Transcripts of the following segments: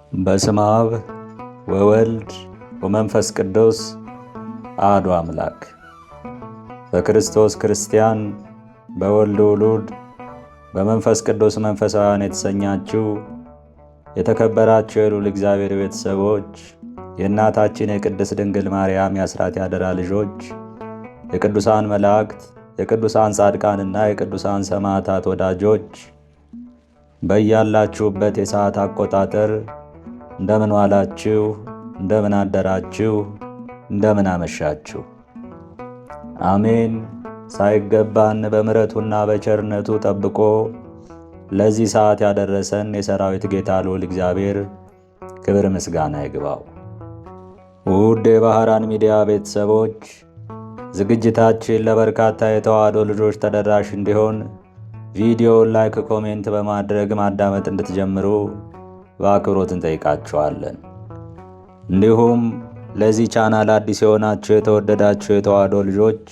በስመ አብ ወወልድ ወመንፈስ ቅዱስ አሐዱ አምላክ። በክርስቶስ ክርስቲያን፣ በወልድ ውሉድ፣ በመንፈስ ቅዱስ መንፈሳውያን የተሰኛችሁ የተከበራችሁ የልዑል እግዚአብሔር ቤተሰቦች፣ የእናታችን የቅድስት ድንግል ማርያም የአስራት ያደራ ልጆች፣ የቅዱሳን መላእክት፣ የቅዱሳን ጻድቃንና የቅዱሳን ሰማዕታት ወዳጆች በያላችሁበት የሰዓት አቆጣጠር እንደምን ዋላችሁ? እንደምን አደራችሁ? እንደምን አመሻችሁ? አሜን። ሳይገባን በምሕረቱና በቸርነቱ ጠብቆ ለዚህ ሰዓት ያደረሰን የሰራዊት ጌታ ልዑል እግዚአብሔር ክብር ምስጋና ይግባው። ውድ የባህራን ሚዲያ ቤተሰቦች፣ ዝግጅታችን ለበርካታ የተዋሕዶ ልጆች ተደራሽ እንዲሆን ቪዲዮውን ላይክ፣ ኮሜንት በማድረግ ማዳመጥ እንድትጀምሩ በአክብሮት እንጠይቃችኋለን። እንዲሁም ለዚህ ቻናል አዲስ የሆናችሁ የተወደዳችሁ የተዋሕዶ ልጆች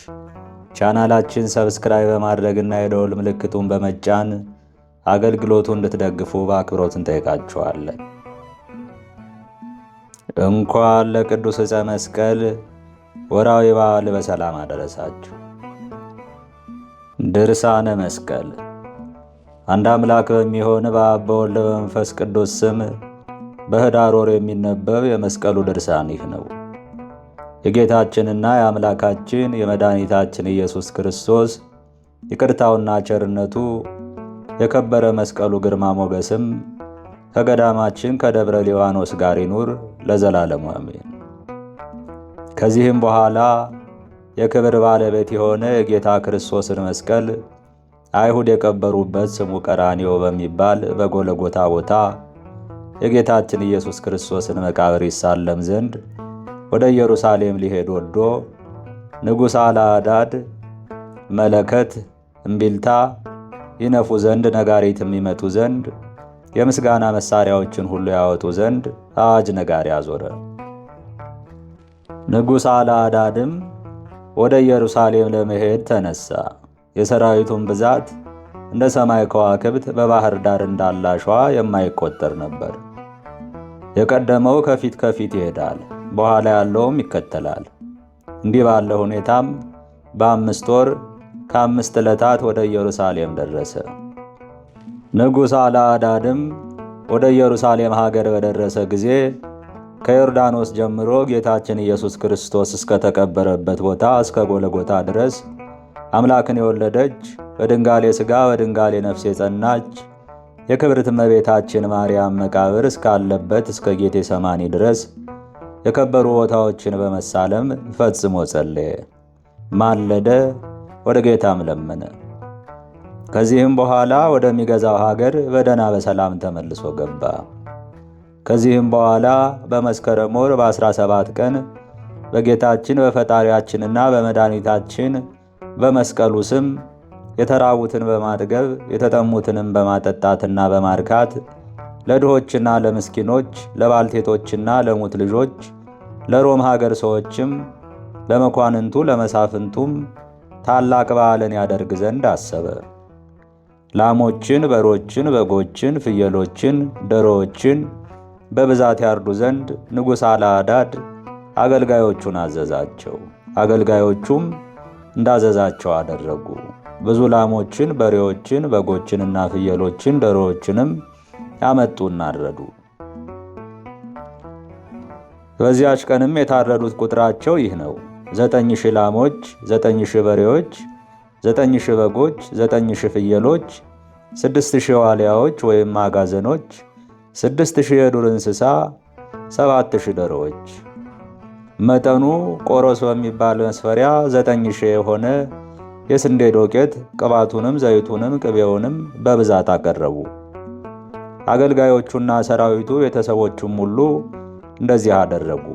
ቻናላችን ሰብስክራይብ በማድረግና የደወል ምልክቱን በመጫን አገልግሎቱ እንድትደግፉ በአክብሮት እንጠይቃችኋለን። እንኳን ለቅዱስ ዕፀ መስቀል ወርኃዊ በዓል በሰላም አደረሳችሁ። ድርሳነ መስቀል። አንድ አምላክ በሚሆን በአብ በወልድ በመንፈስ ቅዱስ ስም በኅዳር ወር የሚነበብ የመስቀሉ ድርሳን ይህ ነው። የጌታችንና የአምላካችን የመድኃኒታችን ኢየሱስ ክርስቶስ ይቅርታውና ቸርነቱ የከበረ መስቀሉ ግርማ ሞገስም ከገዳማችን ከደብረ ሊባኖስ ጋር ይኑር ለዘላለሙ አሜን። ከዚህም በኋላ የክብር ባለቤት የሆነ የጌታ ክርስቶስን መስቀል አይሁድ የቀበሩበት ስሙ ቀራንዮ በሚባል በጎለጎታ ቦታ የጌታችን ኢየሱስ ክርስቶስን መቃብር ይሳለም ዘንድ ወደ ኢየሩሳሌም ሊሄድ ወዶ ንጉሥ አልዓዳድ መለከት፣ እምቢልታ ይነፉ ዘንድ፣ ነጋሪት የሚመቱ ዘንድ፣ የምስጋና መሳሪያዎችን ሁሉ ያወጡ ዘንድ አዋጅ ነጋሪ አዞረ። ንጉሥ አልዓዳድም ወደ ኢየሩሳሌም ለመሄድ ተነሳ። የሰራዊቱን ብዛት እንደ ሰማይ ከዋክብት በባህር ዳር እንዳለ አሸዋ የማይቆጠር ነበር። የቀደመው ከፊት ከፊት ይሄዳል፣ በኋላ ያለውም ይከተላል። እንዲህ ባለ ሁኔታም በ5 ወር ከ5 ዕለታት ወደ ኢየሩሳሌም ደረሰ። ንጉሥ አልዓዳድም ወደ ኢየሩሳሌም ሀገር በደረሰ ጊዜ ከዮርዳኖስ ጀምሮ ጌታችን ኢየሱስ ክርስቶስ እስከተቀበረበት ቦታ እስከ ጎለጎታ ድረስ አምላክን የወለደች በድንጋሌ ሥጋ በድንጋሌ ነፍስ የጸናች የክብርት እመቤታችን ማርያም መቃብር እስካለበት እስከ ጌቴ ሰማኒ ድረስ የከበሩ ቦታዎችን በመሳለም ፈጽሞ ጸለየ፣ ማለደ፣ ወደ ጌታም ለመነ። ከዚህም በኋላ ወደሚገዛው ሀገር በደህና በሰላም ተመልሶ ገባ። ከዚህም በኋላ በመስከረም ወር በ17 ቀን በጌታችን በፈጣሪያችንና በመድኃኒታችን በመስቀሉ ስም የተራቡትን በማጥገብ የተጠሙትንም በማጠጣትና በማርካት ለድሆችና ለምስኪኖች ለባልቴቶችና ለሙት ልጆች ለሮም ሀገር ሰዎችም ለመኳንንቱ ለመሳፍንቱም ታላቅ በዓልን ያደርግ ዘንድ አሰበ። ላሞችን፣ በሮችን፣ በጎችን፣ ፍየሎችን፣ ዶሮዎችን በብዛት ያርዱ ዘንድ ንጉሥ አልዓዳድ አገልጋዮቹን አዘዛቸው። አገልጋዮቹም እንዳዘዛቸው አደረጉ። ብዙ ላሞችን፣ በሬዎችን፣ በጎችንና ፍየሎችን ዶሮዎችንም ያመጡና አረዱ። በዚያች ቀንም የታረዱት ቁጥራቸው ይህ ነው: 9,000 ላሞች፣ 9,000 በሬዎች፣ 9,000 በጎች፣ 9,000 ፍየሎች፣ 6,000 ዋልያዎች ወይም አጋዘኖች፣ 6,000 የዱር እንስሳ፣ 7,000 ዶሮዎች። መጠኑ ቆሮስ በሚባል መስፈሪያ 9,000 የሆነ የስንዴ ዶቄት ቅባቱንም ዘይቱንም ቅቤውንም በብዛት አቀረቡ። አገልጋዮቹና ሰራዊቱ ቤተሰቦቹም ሁሉ እንደዚህ አደረጉ።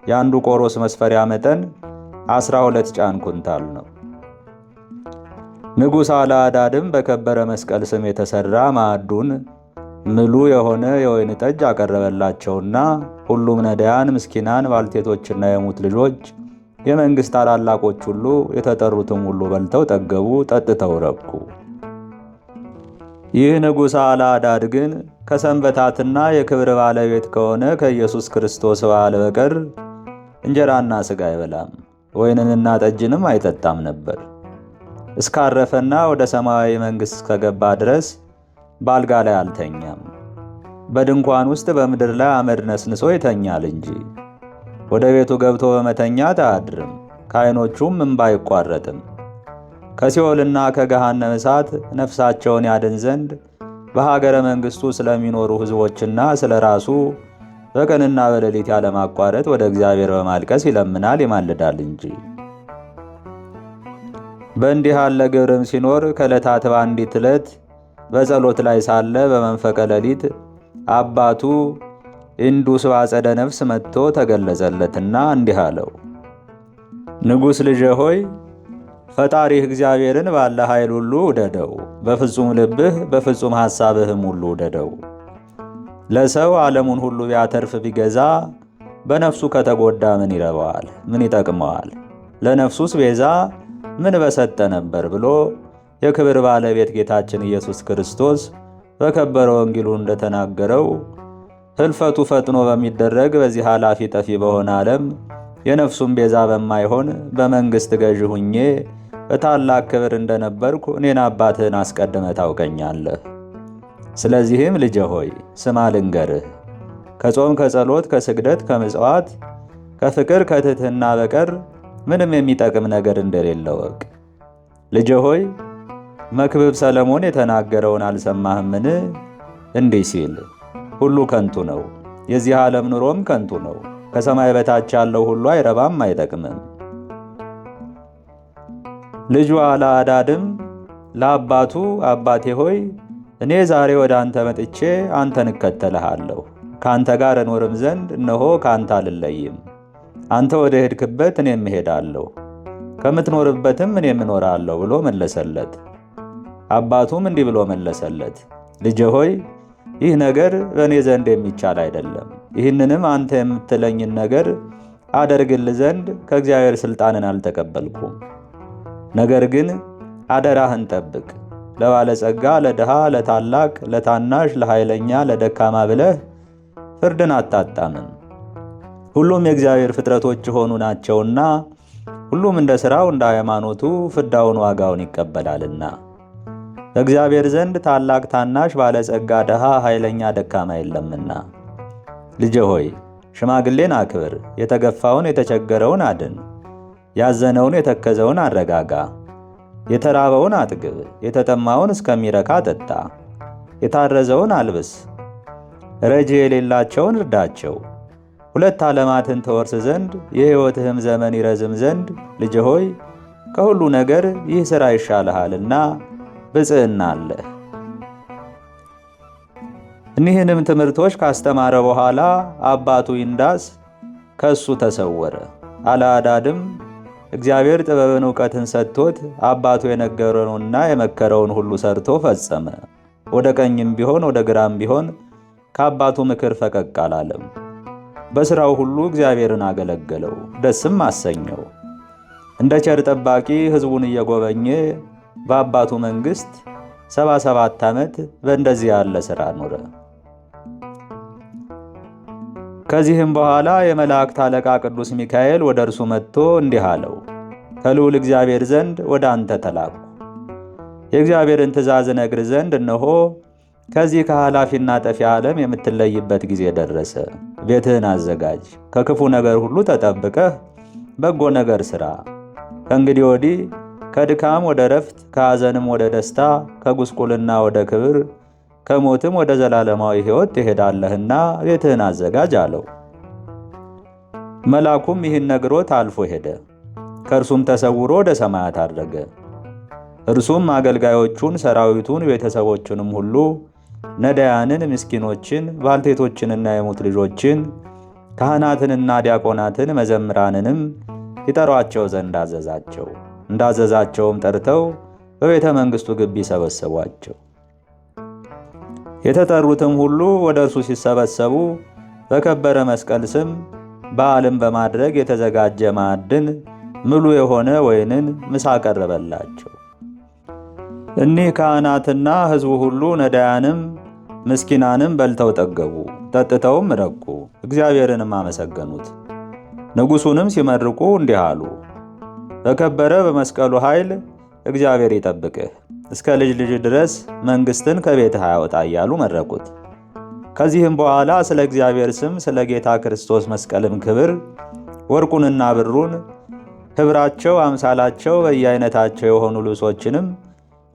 የአንዱ ቆሮስ መስፈሪያ መጠን 12 ጫን ኩንታል ነው። ንጉሥ አልዓዳድም በከበረ መስቀል ስም የተሠራ ማዕዱን ምሉ የሆነ የወይን ጠጅ አቀረበላቸውና ሁሉም ነዳያን፣ ምስኪናን፣ ባልቴቶችና የሙት ልጆች፣ የመንግሥት ታላላቆች ሁሉ የተጠሩትም ሁሉ በልተው ጠገቡ፣ ጠጥተው ረኩ። ይህ ንጉሥ አልዓዳድ ግን ከሰንበታትና የክብር ባለቤት ከሆነ ከኢየሱስ ክርስቶስ በዓል በቀር እንጀራና ሥጋ አይበላም፣ ወይንንና ጠጅንም አይጠጣም ነበር። እስካረፈና ወደ ሰማያዊ መንግሥት እስከገባ ድረስ በአልጋ ላይ አልተኛም። በድንኳን ውስጥ በምድር ላይ አመድ ነስንሶ ይተኛል እንጂ ወደ ቤቱ ገብቶ በመተኛት አያድርም። ከዓይኖቹም እንባ አይቋረጥም። ከሲኦልና ከገሃነመ እሳት ነፍሳቸውን ያድን ዘንድ በሀገረ መንግሥቱ ስለሚኖሩ ሕዝቦችና ስለ ራሱ በቀንና በሌሊት ያለማቋረጥ ወደ እግዚአብሔር በማልቀስ ይለምናል ይማልዳል እንጂ። በእንዲህ ያለ ግብርም ሲኖር ከዕለታት በአንዲት ዕለት በጸሎት ላይ ሳለ በመንፈቀ ሌሊት አባቱ ኢንዱስ ባጸደ ነፍስ መጥቶ ተገለጸለትና እንዲህ አለው። ንጉሥ ልጄ ሆይ ፈጣሪህ እግዚአብሔርን ባለ ኃይል ሁሉ ውደደው፣ በፍጹም ልብህ በፍጹም ሐሳብህም ሁሉ ውደደው። ለሰው ዓለሙን ሁሉ ቢያተርፍ ቢገዛ በነፍሱ ከተጎዳ ምን ይረባዋል? ምን ይጠቅመዋል? ለነፍሱስ ቤዛ ምን በሰጠ ነበር ብሎ የክብር ባለቤት ጌታችን ኢየሱስ ክርስቶስ በከበረ ወንጌሉ እንደተናገረው ሕልፈቱ ፈጥኖ በሚደረግ በዚህ ኃላፊ ጠፊ በሆነ ዓለም የነፍሱን ቤዛ በማይሆን በመንግሥት ገዥ ሁኜ በታላቅ ክብር እንደነበርኩ እኔን አባትህን አስቀድመ ታውቀኛለህ። ስለዚህም ልጄ ሆይ ስማ ልንገርህ፣ ከጾም ከጸሎት ከስግደት ከምጽዋት ከፍቅር ከትሕትና በቀር ምንም የሚጠቅም ነገር እንደሌለ ወቅ። ልጄ ሆይ መክብብ ሰለሞን የተናገረውን አልሰማህምን? እንዲህ ሲል ሁሉ ከንቱ ነው፣ የዚህ ዓለም ኑሮም ከንቱ ነው፣ ከሰማይ በታች ያለው ሁሉ አይረባም አይጠቅምም። ልጁ አልዓዳድም ለአባቱ አባቴ ሆይ እኔ ዛሬ ወደ አንተ መጥቼ አንተን እከተልሃለሁ፣ ከአንተ ጋር እኖርም ዘንድ እነሆ ከአንተ አልለይም። አንተ ወደ ሄድክበት እኔም እሄዳለሁ፣ ከምትኖርበትም እኔም እኖራለሁ ብሎ መለሰለት። አባቱም እንዲህ ብሎ መለሰለት፣ ልጄ ሆይ ይህ ነገር በእኔ ዘንድ የሚቻል አይደለም። ይህንንም አንተ የምትለኝን ነገር አደርግልህ ዘንድ ከእግዚአብሔር ሥልጣንን አልተቀበልኩም። ነገር ግን አደራህን ጠብቅ። ለባለጸጋ፣ ለድሃ፣ ለታላቅ፣ ለታናሽ፣ ለኃይለኛ፣ ለደካማ ብለህ ፍርድን አታጣምም። ሁሉም የእግዚአብሔር ፍጥረቶች የሆኑ ናቸውና ሁሉም እንደ ሥራው እንደ ሃይማኖቱ ፍዳውን ዋጋውን ይቀበላልና። በእግዚአብሔር ዘንድ ታላቅ፣ ታናሽ፣ ባለጸጋ፣ ድሃ፣ ኃይለኛ፣ ደካማ የለምና። ልጄ ሆይ ሽማግሌን አክብር፣ የተገፋውን የተቸገረውን አድን፣ ያዘነውን የተከዘውን አረጋጋ፣ የተራበውን አጥግብ፣ የተጠማውን እስከሚረካ ጠጣ፣ የታረዘውን አልብስ፣ ረጂ የሌላቸውን እርዳቸው። ሁለት ዓለማትን ተወርስ ዘንድ የሕይወትህም ዘመን ይረዝም ዘንድ ልጄ ሆይ ከሁሉ ነገር ይህ ሥራ ይሻልሃልና ብፅዕና አለህ። እኒህንም ትምህርቶች ካስተማረ በኋላ አባቱ ኢንዳስ ከእሱ ተሰወረ። አልዓዳድም እግዚአብሔር ጥበብን ዕውቀትን ሰጥቶት አባቱ የነገረውንና የመከረውን ሁሉ ሰርቶ ፈጸመ። ወደ ቀኝም ቢሆን ወደ ግራም ቢሆን ከአባቱ ምክር ፈቀቅ አላለም። በሥራው ሁሉ እግዚአብሔርን አገለገለው፣ ደስም አሰኘው። እንደ ቸር ጠባቂ ሕዝቡን እየጎበኘ በአባቱ መንግሥት 77 ዓመት በእንደዚህ ያለ ሥራ ኖረ። ከዚህም በኋላ የመላእክት አለቃ ቅዱስ ሚካኤል ወደ እርሱ መጥቶ እንዲህ አለው፣ ከልዑል እግዚአብሔር ዘንድ ወደ አንተ ተላኩ። የእግዚአብሔርን ትእዛዝ እነግር ዘንድ እነሆ ከዚህ ከኃላፊና ጠፊ ዓለም የምትለይበት ጊዜ ደረሰ። ቤትህን አዘጋጅ፣ ከክፉ ነገር ሁሉ ተጠብቀህ በጎ ነገር ሥራ። ከእንግዲህ ወዲህ ከድካም ወደ ረፍት፣ ከሐዘንም ወደ ደስታ፣ ከጉስቁልና ወደ ክብር፣ ከሞትም ወደ ዘላለማዊ ሕይወት ትሄዳለህና ቤትህን አዘጋጅ አለው። መልአኩም ይህን ነግሮት አልፎ ሄደ። ከእርሱም ተሰውሮ ወደ ሰማያት አረገ። እርሱም አገልጋዮቹን፣ ሰራዊቱን፣ ቤተሰቦቹንም ሁሉ ነዳያንን፣ ምስኪኖችን፣ ባልቴቶችንና የሙት ልጆችን፣ ካህናትንና ዲያቆናትን፣ መዘምራንንም ይጠሯቸው ዘንድ አዘዛቸው። እንዳዘዛቸውም ጠርተው በቤተ መንግሥቱ ግቢ ሰበሰቧቸው። የተጠሩትም ሁሉ ወደ እርሱ ሲሰበሰቡ በከበረ መስቀል ስም በዓልን በማድረግ የተዘጋጀ ማዕድን ምሉ የሆነ ወይንን ምሳ ቀረበላቸው። እኒህ ካህናትና ሕዝቡ ሁሉ ነዳያንም ምስኪናንም በልተው ጠገቡ፣ ጠጥተውም ረኩ፣ እግዚአብሔርንም አመሰገኑት። ንጉሡንም ሲመርቁ እንዲህ አሉ። በከበረ በመስቀሉ ኃይል እግዚአብሔር ይጠብቅህ፣ እስከ ልጅ ልጅ ድረስ መንግሥትን ከቤትህ አያውጣ እያሉ መረቁት። ከዚህም በኋላ ስለ እግዚአብሔር ስም ስለ ጌታ ክርስቶስ መስቀልም ክብር ወርቁንና ብሩን ኅብራቸው አምሳላቸው በየአይነታቸው የሆኑ ልብሶችንም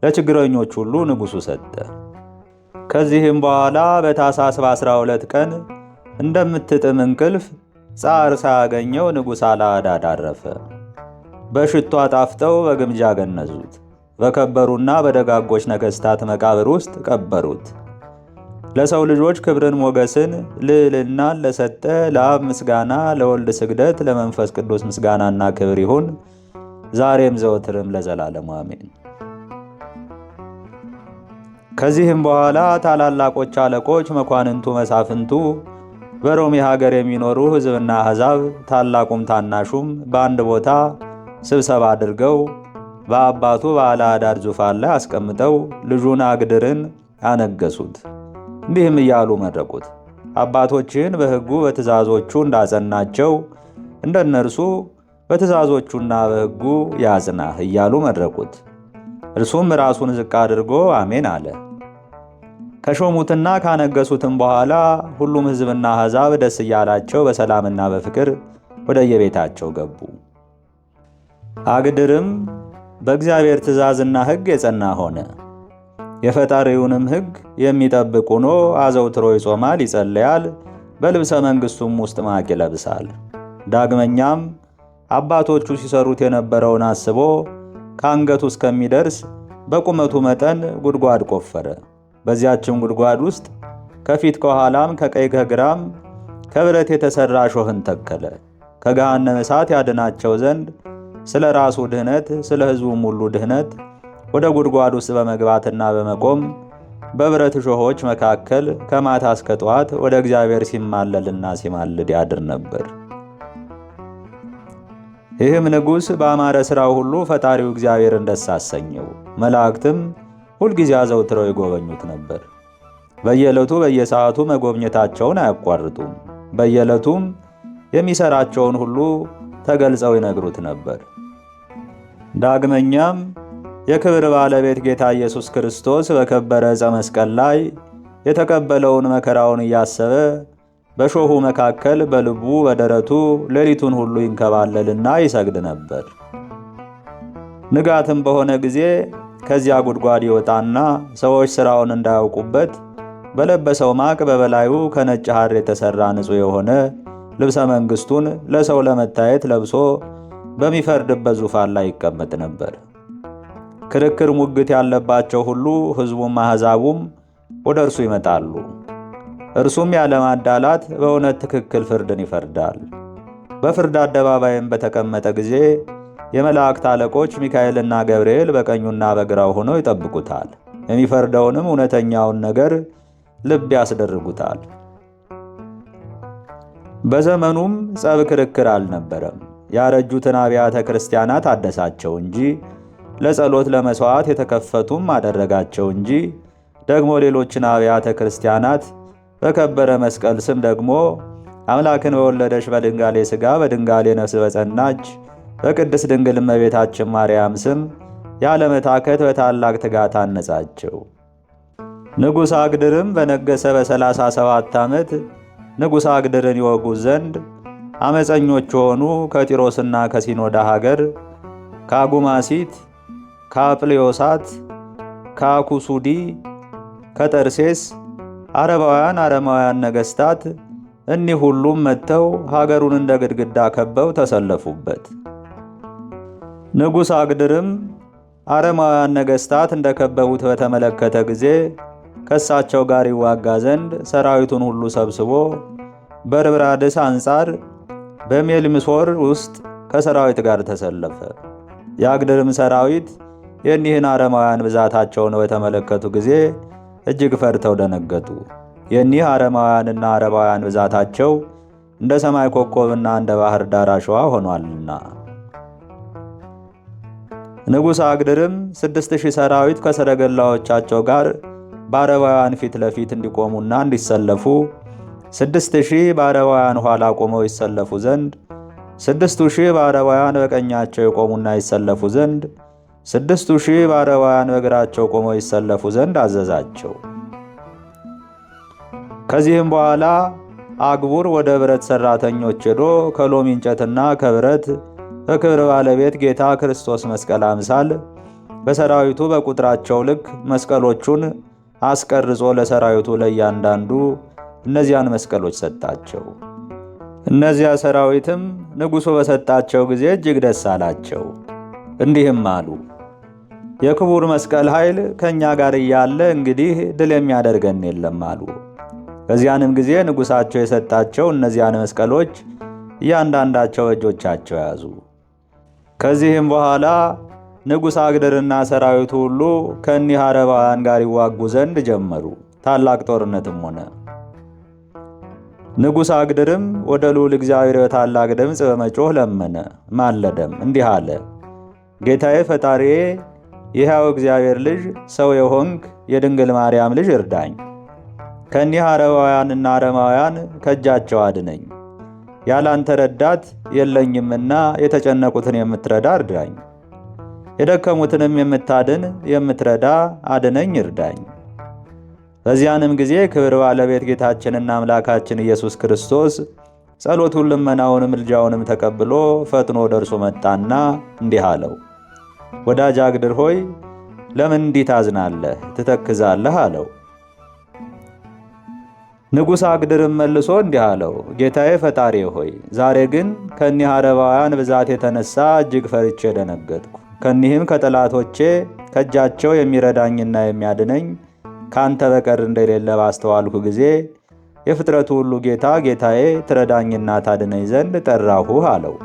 ለችግረኞች ሁሉ ንጉሡ ሰጠ። ከዚህም በኋላ በታኅሳስ በ12 ቀን እንደምትጥም እንቅልፍ ጻር ሳያገኘው ንጉሥ አልዓዳድ አረፈ። በሽቱ አጣፍጠው በግምጃ ገነዙት። በከበሩና በደጋጎች ነገሥታት መቃብር ውስጥ ቀበሩት። ለሰው ልጆች ክብርን ሞገስን ልዕልናን ለሰጠ ለአብ ምስጋና፣ ለወልድ ስግደት፣ ለመንፈስ ቅዱስ ምስጋናና ክብር ይሁን ዛሬም ዘወትርም ለዘላለሙ አሜን። ከዚህም በኋላ ታላላቆች አለቆች፣ መኳንንቱ፣ መሳፍንቱ፣ በሮሜ ሀገር የሚኖሩ ሕዝብና አሕዛብ ታላቁም ታናሹም በአንድ ቦታ ስብሰባ አድርገው በአባቱ በአልዓዳድ ዙፋን ላይ አስቀምጠው ልጁን አግድርን አነገሱት። እንዲህም እያሉ መረቁት። አባቶችህን በሕጉ በትእዛዞቹ እንዳጸናቸው እንደ እነርሱ በትእዛዞቹና በሕጉ ያጽናህ እያሉ መረቁት። እርሱም ራሱን ዝቅ አድርጎ አሜን አለ። ከሾሙትና ካነገሱትም በኋላ ሁሉም ሕዝብና አሕዛብ ደስ እያላቸው በሰላምና በፍቅር ወደየቤታቸው ገቡ። አግድርም በእግዚአብሔር ትእዛዝና ሕግ የጸና ሆነ። የፈጣሪውንም ሕግ የሚጠብቅ ሆኖ አዘውትሮ ይጾማል፣ ይጸለያል፣ በልብሰ መንግሥቱም ውስጥ ማቅ ይለብሳል። ዳግመኛም አባቶቹ ሲሰሩት የነበረውን አስቦ ከአንገቱ እስከሚደርስ በቁመቱ መጠን ጉድጓድ ቆፈረ። በዚያችም ጉድጓድ ውስጥ ከፊት ከኋላም ከቀኝ ከግራም ከብረት የተሠራ እሾህን ተከለ። ከገሃነመ እሳት ያድናቸው ዘንድ ስለ ራሱ ድህነት ስለ ሕዝቡም ሁሉ ድህነት ወደ ጉድጓድ ውስጥ በመግባትና በመቆም በብረት እሾሆች መካከል ከማታ እስከ ጠዋት ወደ እግዚአብሔር ሲማለልና ሲማልድ ያድር ነበር። ይህም ንጉሥ በአማረ ሥራው ሁሉ ፈጣሪው እግዚአብሔርን ደስ አሰኘው። መላእክትም ሁልጊዜ አዘውትረው ይጎበኙት ነበር። በየዕለቱ በየሰዓቱ መጎብኘታቸውን አያቋርጡም። በየዕለቱም የሚሠራቸውን ሁሉ ተገልጸው ይነግሩት ነበር። ዳግመኛም የክብር ባለቤት ጌታ ኢየሱስ ክርስቶስ በከበረ ዕፀ መስቀል ላይ የተቀበለውን መከራውን እያሰበ በሾሁ መካከል በልቡ በደረቱ ሌሊቱን ሁሉ ይንከባለልና ይሰግድ ነበር። ንጋትም በሆነ ጊዜ ከዚያ ጉድጓድ ይወጣና ሰዎች ሥራውን እንዳያውቁበት በለበሰው ማቅ በበላዩ ከነጭ ሐር የተሠራ ንጹሕ የሆነ ልብሰ መንግሥቱን ለሰው ለመታየት ለብሶ በሚፈርድበት ዙፋን ላይ ይቀመጥ ነበር። ክርክር ሙግት ያለባቸው ሁሉ ሕዝቡም አሕዛቡም ወደ እርሱ ይመጣሉ። እርሱም ያለማዳላት በእውነት ትክክል ፍርድን ይፈርዳል። በፍርድ አደባባይም በተቀመጠ ጊዜ የመላእክት አለቆች ሚካኤልና ገብርኤል በቀኙና በግራው ሆነው ይጠብቁታል። የሚፈርደውንም እውነተኛውን ነገር ልብ ያስደርጉታል። በዘመኑም ጸብ ክርክር አልነበረም። ያረጁትን አብያተ ክርስቲያናት አደሳቸው እንጂ ለጸሎት ለመሥዋዕት የተከፈቱም አደረጋቸው እንጂ ደግሞ ሌሎችን አብያተ ክርስቲያናት በከበረ መስቀል ስም ደግሞ አምላክን በወለደች በድንጋሌ ሥጋ በድንጋሌ ነፍስ በጸናች በቅድስት ድንግል እመቤታችን ማርያም ስም ያለመታከት በታላቅ ትጋት አነጻቸው። ንጉሥ አግድርም በነገሰ በ37 ዓመት ንጉሥ አግድርን ይወጉት ዘንድ አመፀኞች የሆኑ ከጢሮስና ከሲኖዳ ሀገር ከአጉማሲት፣ ከአጵልዮሳት፣ ከአኩሱዲ፣ ከጠርሴስ አረማውያን ነገሥታት እኒህ ሁሉም መጥተው ሀገሩን እንደ ግድግዳ ከበው ተሰለፉበት። ንጉሥ አግድርም አረማውያን ነገሥታት እንደ ከበቡት በተመለከተ ጊዜ ከእሳቸው ጋር ይዋጋ ዘንድ ሰራዊቱን ሁሉ ሰብስቦ በርብራድስ አንጻር በሜልምሶር ውስጥ ከሰራዊት ጋር ተሰለፈ። የአግድርም ሰራዊት የኒህን አረማውያን ብዛታቸውን በተመለከቱ ጊዜ እጅግ ፈርተው ደነገጡ። የኒህ አረማውያንና አረባውያን ብዛታቸው እንደ ሰማይ ኮከብና እንደ ባህር ዳር አሸዋ ሆኗልና። ንጉሥ አግድርም 6000 ሰራዊት ከሰረገላዎቻቸው ጋር በአረባውያን ፊት ለፊት እንዲቆሙና እንዲሰለፉ 6000 በአረባውያን ኋላ ቆመው ይሰለፉ ዘንድ 6000 በአረባውያን በቀኛቸው የቆሙና ይሰለፉ ዘንድ 6000 በአረባውያን በግራቸው ቆመው ይሰለፉ ዘንድ አዘዛቸው። ከዚህም በኋላ አግቡር ወደ ብረት ሠራተኞች ሄዶ ከሎሚ እንጨትና ከብረት በክብር ባለቤት ጌታ ክርስቶስ መስቀል አምሳል በሰራዊቱ በቁጥራቸው ልክ መስቀሎቹን አስቀርጾ ለሰራዊቱ ለእያንዳንዱ እነዚያን መስቀሎች ሰጣቸው። እነዚያ ሰራዊትም ንጉሡ በሰጣቸው ጊዜ እጅግ ደስ አላቸው። እንዲህም አሉ፣ የክቡር መስቀል ኃይል ከእኛ ጋር እያለ እንግዲህ ድል የሚያደርገን የለም አሉ። በዚያንም ጊዜ ንጉሣቸው የሰጣቸው እነዚያን መስቀሎች እያንዳንዳቸው እጆቻቸው ያዙ። ከዚህም በኋላ ንጉሥ አግድርና ሰራዊቱ ሁሉ ከእኒህ አረባውያን ጋር ይዋጉ ዘንድ ጀመሩ። ታላቅ ጦርነትም ሆነ። ንጉሥ አግድርም ወደ ልዑል እግዚአብሔር በታላቅ ድምፅ በመጮህ ለመነ፣ ማለደም እንዲህ አለ። ጌታዬ ፈጣሪዬ፣ የሕያው እግዚአብሔር ልጅ ሰው የሆንክ የድንግል ማርያም ልጅ እርዳኝ። ከእኒህ አረባውያንና አረማውያን ከእጃቸው አድነኝ። ያላንተ ረዳት የለኝምና የተጨነቁትን የምትረዳ እርዳኝ። የደከሙትንም የምታድን የምትረዳ አድነኝ፣ እርዳኝ። በዚያንም ጊዜ ክብር ባለቤት ጌታችንና አምላካችን ኢየሱስ ክርስቶስ ጸሎቱን ልመናውንም ምልጃውንም ተቀብሎ ፈጥኖ ደርሶ መጣና እንዲህ አለው። ወዳጅ አግድር ሆይ ለምን እንዲህ ታዝናለህ ትተክዛለህ? አለው። ንጉሥ አግድርም መልሶ እንዲህ አለው፣ ጌታዬ ፈጣሪ ሆይ ዛሬ ግን ከእኒህ አረባውያን ብዛት የተነሳ እጅግ ፈርቼ ደነገጥኩ። ከኒህም ከጠላቶቼ ከእጃቸው የሚረዳኝና የሚያድነኝ ካንተ በቀር እንደሌለ ባስተዋልኩ ጊዜ የፍጥረቱ ሁሉ ጌታ ጌታዬ ትረዳኝና ታድነኝ ዘንድ ጠራሁህ አለው።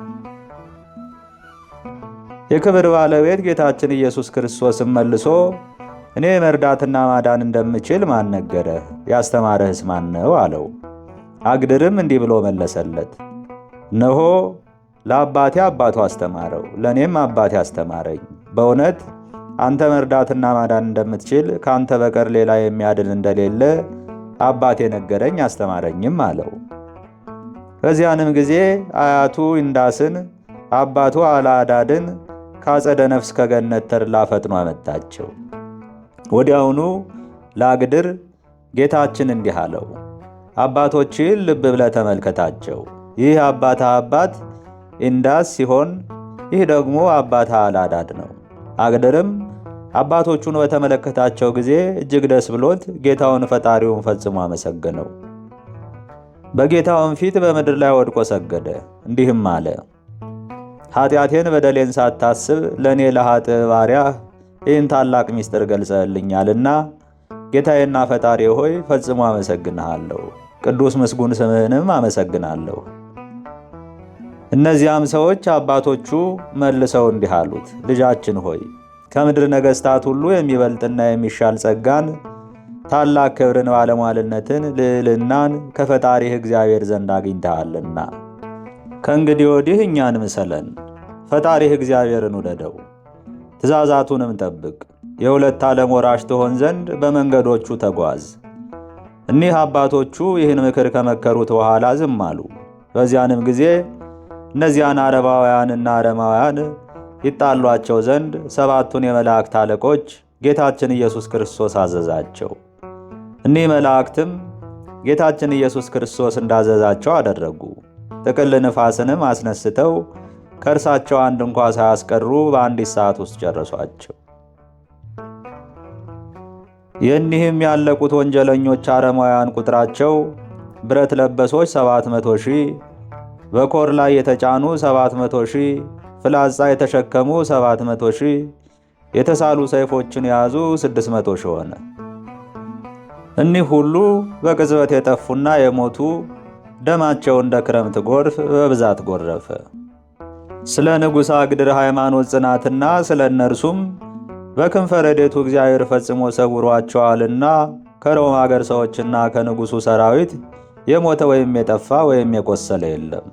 የክብር ባለቤት ጌታችን ኢየሱስ ክርስቶስም መልሶ እኔ መርዳትና ማዳን እንደምችል ማን ነገረህ? ያስተማረህስ ማን ነው? አለው። አግድርም እንዲህ ብሎ መለሰለት፣ እነሆ ለአባቴ አባቱ አስተማረው፣ ለእኔም አባቴ አስተማረኝ። በእውነት አንተ መርዳትና ማዳን እንደምትችል ከአንተ በቀር ሌላ የሚያድን እንደሌለ አባቴ ነገረኝ አስተማረኝም አለው። በዚያንም ጊዜ አያቱ ኢንዳስን አባቱ አልዓዳድን ከአጸደ ነፍስ ከገነት ተድላ ፈጥኖ አመጣቸው። ወዲያውኑ ለአግድር ጌታችን እንዲህ አለው፣ አባቶችን ልብ ብለህ ተመልከታቸው። ይህ አባትህ አባት ኢንዳስ ሲሆን ይህ ደግሞ አባትህ አልዓዳድ ነው። አግድርም አባቶቹን በተመለከታቸው ጊዜ እጅግ ደስ ብሎት ጌታውን ፈጣሪውን ፈጽሞ አመሰገነው። በጌታውን ፊት በምድር ላይ ወድቆ ሰገደ፣ እንዲህም አለ፣ ኃጢአቴን በደሌን ሳታስብ ለእኔ ለኃጥእ ባሪያህ ይህን ታላቅ ምስጢር ገልጸልኛልና ጌታዬና ፈጣሪ ሆይ ፈጽሞ አመሰግንሃለሁ፣ ቅዱስ ምስጉን ስምህንም አመሰግናለሁ። እነዚያም ሰዎች አባቶቹ መልሰው እንዲህ አሉት፣ ልጃችን ሆይ ከምድር ነገሥታት ሁሉ የሚበልጥና የሚሻል ጸጋን፣ ታላቅ ክብርን፣ ባለሟልነትን፣ ልዕልናን ከፈጣሪህ እግዚአብሔር ዘንድ አግኝተሃልና ከእንግዲህ ወዲህ እኛን ምሰለን። ፈጣሪህ እግዚአብሔርን ውደደው፣ ትእዛዛቱንም ጠብቅ። የሁለት ዓለም ወራሽ ትሆን ዘንድ በመንገዶቹ ተጓዝ። እኒህ አባቶቹ ይህን ምክር ከመከሩት በኋላ ዝም አሉ። በዚያንም ጊዜ እነዚያን አረባውያንና አረማውያን ይጣሏቸው ዘንድ ሰባቱን የመላእክት አለቆች ጌታችን ኢየሱስ ክርስቶስ አዘዛቸው። እኒህ መላእክትም ጌታችን ኢየሱስ ክርስቶስ እንዳዘዛቸው አደረጉ። ጥቅል ንፋስንም አስነስተው ከእርሳቸው አንድ እንኳ ሳያስቀሩ በአንዲት ሰዓት ውስጥ ጨረሷቸው። የእኒህም ያለቁት ወንጀለኞች አረማውያን ቁጥራቸው ብረት ለበሶች 700,000፣ በኮር ላይ የተጫኑ 700,000፣ ፍላጻ የተሸከሙ 700,000፣ የተሳሉ ሰይፎችን የያዙ 600,000 ሆነ። እኒህ ሁሉ በቅጽበት የጠፉና የሞቱ ደማቸው እንደ ክረምት ጎርፍ በብዛት ጎረፈ። ስለ ንጉሥ አግድር ሃይማኖት ጽናትና ስለ እነርሱም በክንፈ ረድኤቱ እግዚአብሔር ፈጽሞ ሰውሯቸዋልና ከሮም አገር ሰዎችና ከንጉሡ ሰራዊት የሞተ ወይም የጠፋ ወይም የቆሰለ የለም።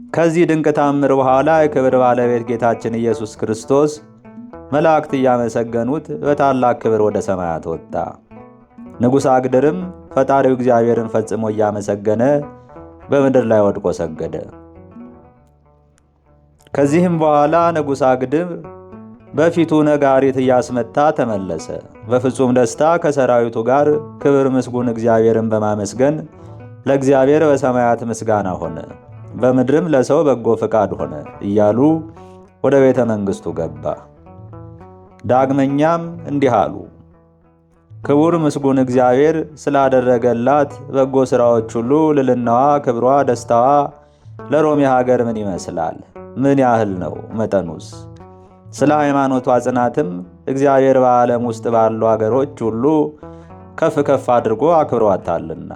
ከዚህ ድንቅ ታምር በኋላ የክብር ባለቤት ጌታችን ኢየሱስ ክርስቶስ መላእክት እያመሰገኑት በታላቅ ክብር ወደ ሰማያት ወጣ። ንጉሥ አግድርም ፈጣሪው እግዚአብሔርን ፈጽሞ እያመሰገነ በምድር ላይ ወድቆ ሰገደ። ከዚህም በኋላ ንጉሥ አግድር በፊቱ ነጋሪት እያስመታ ተመለሰ። በፍጹም ደስታ ከሰራዊቱ ጋር ክብር ምስጉን እግዚአብሔርን በማመስገን ለእግዚአብሔር በሰማያት ምስጋና ሆነ፣ በምድርም ለሰው በጎ ፈቃድ ሆነ እያሉ ወደ ቤተ መንግሥቱ ገባ። ዳግመኛም እንዲህ አሉ። ክቡር ምስጉን እግዚአብሔር ስላደረገላት በጎ ሥራዎች ሁሉ ልልናዋ፣ ክብሯ፣ ደስታዋ ለሮሜ ሀገር ምን ይመስላል? ምን ያህል ነው መጠኑስ? ስለ ሃይማኖቷ ጽናትም እግዚአብሔር በዓለም ውስጥ ባሉ አገሮች ሁሉ ከፍ ከፍ አድርጎ አክብሯታልና።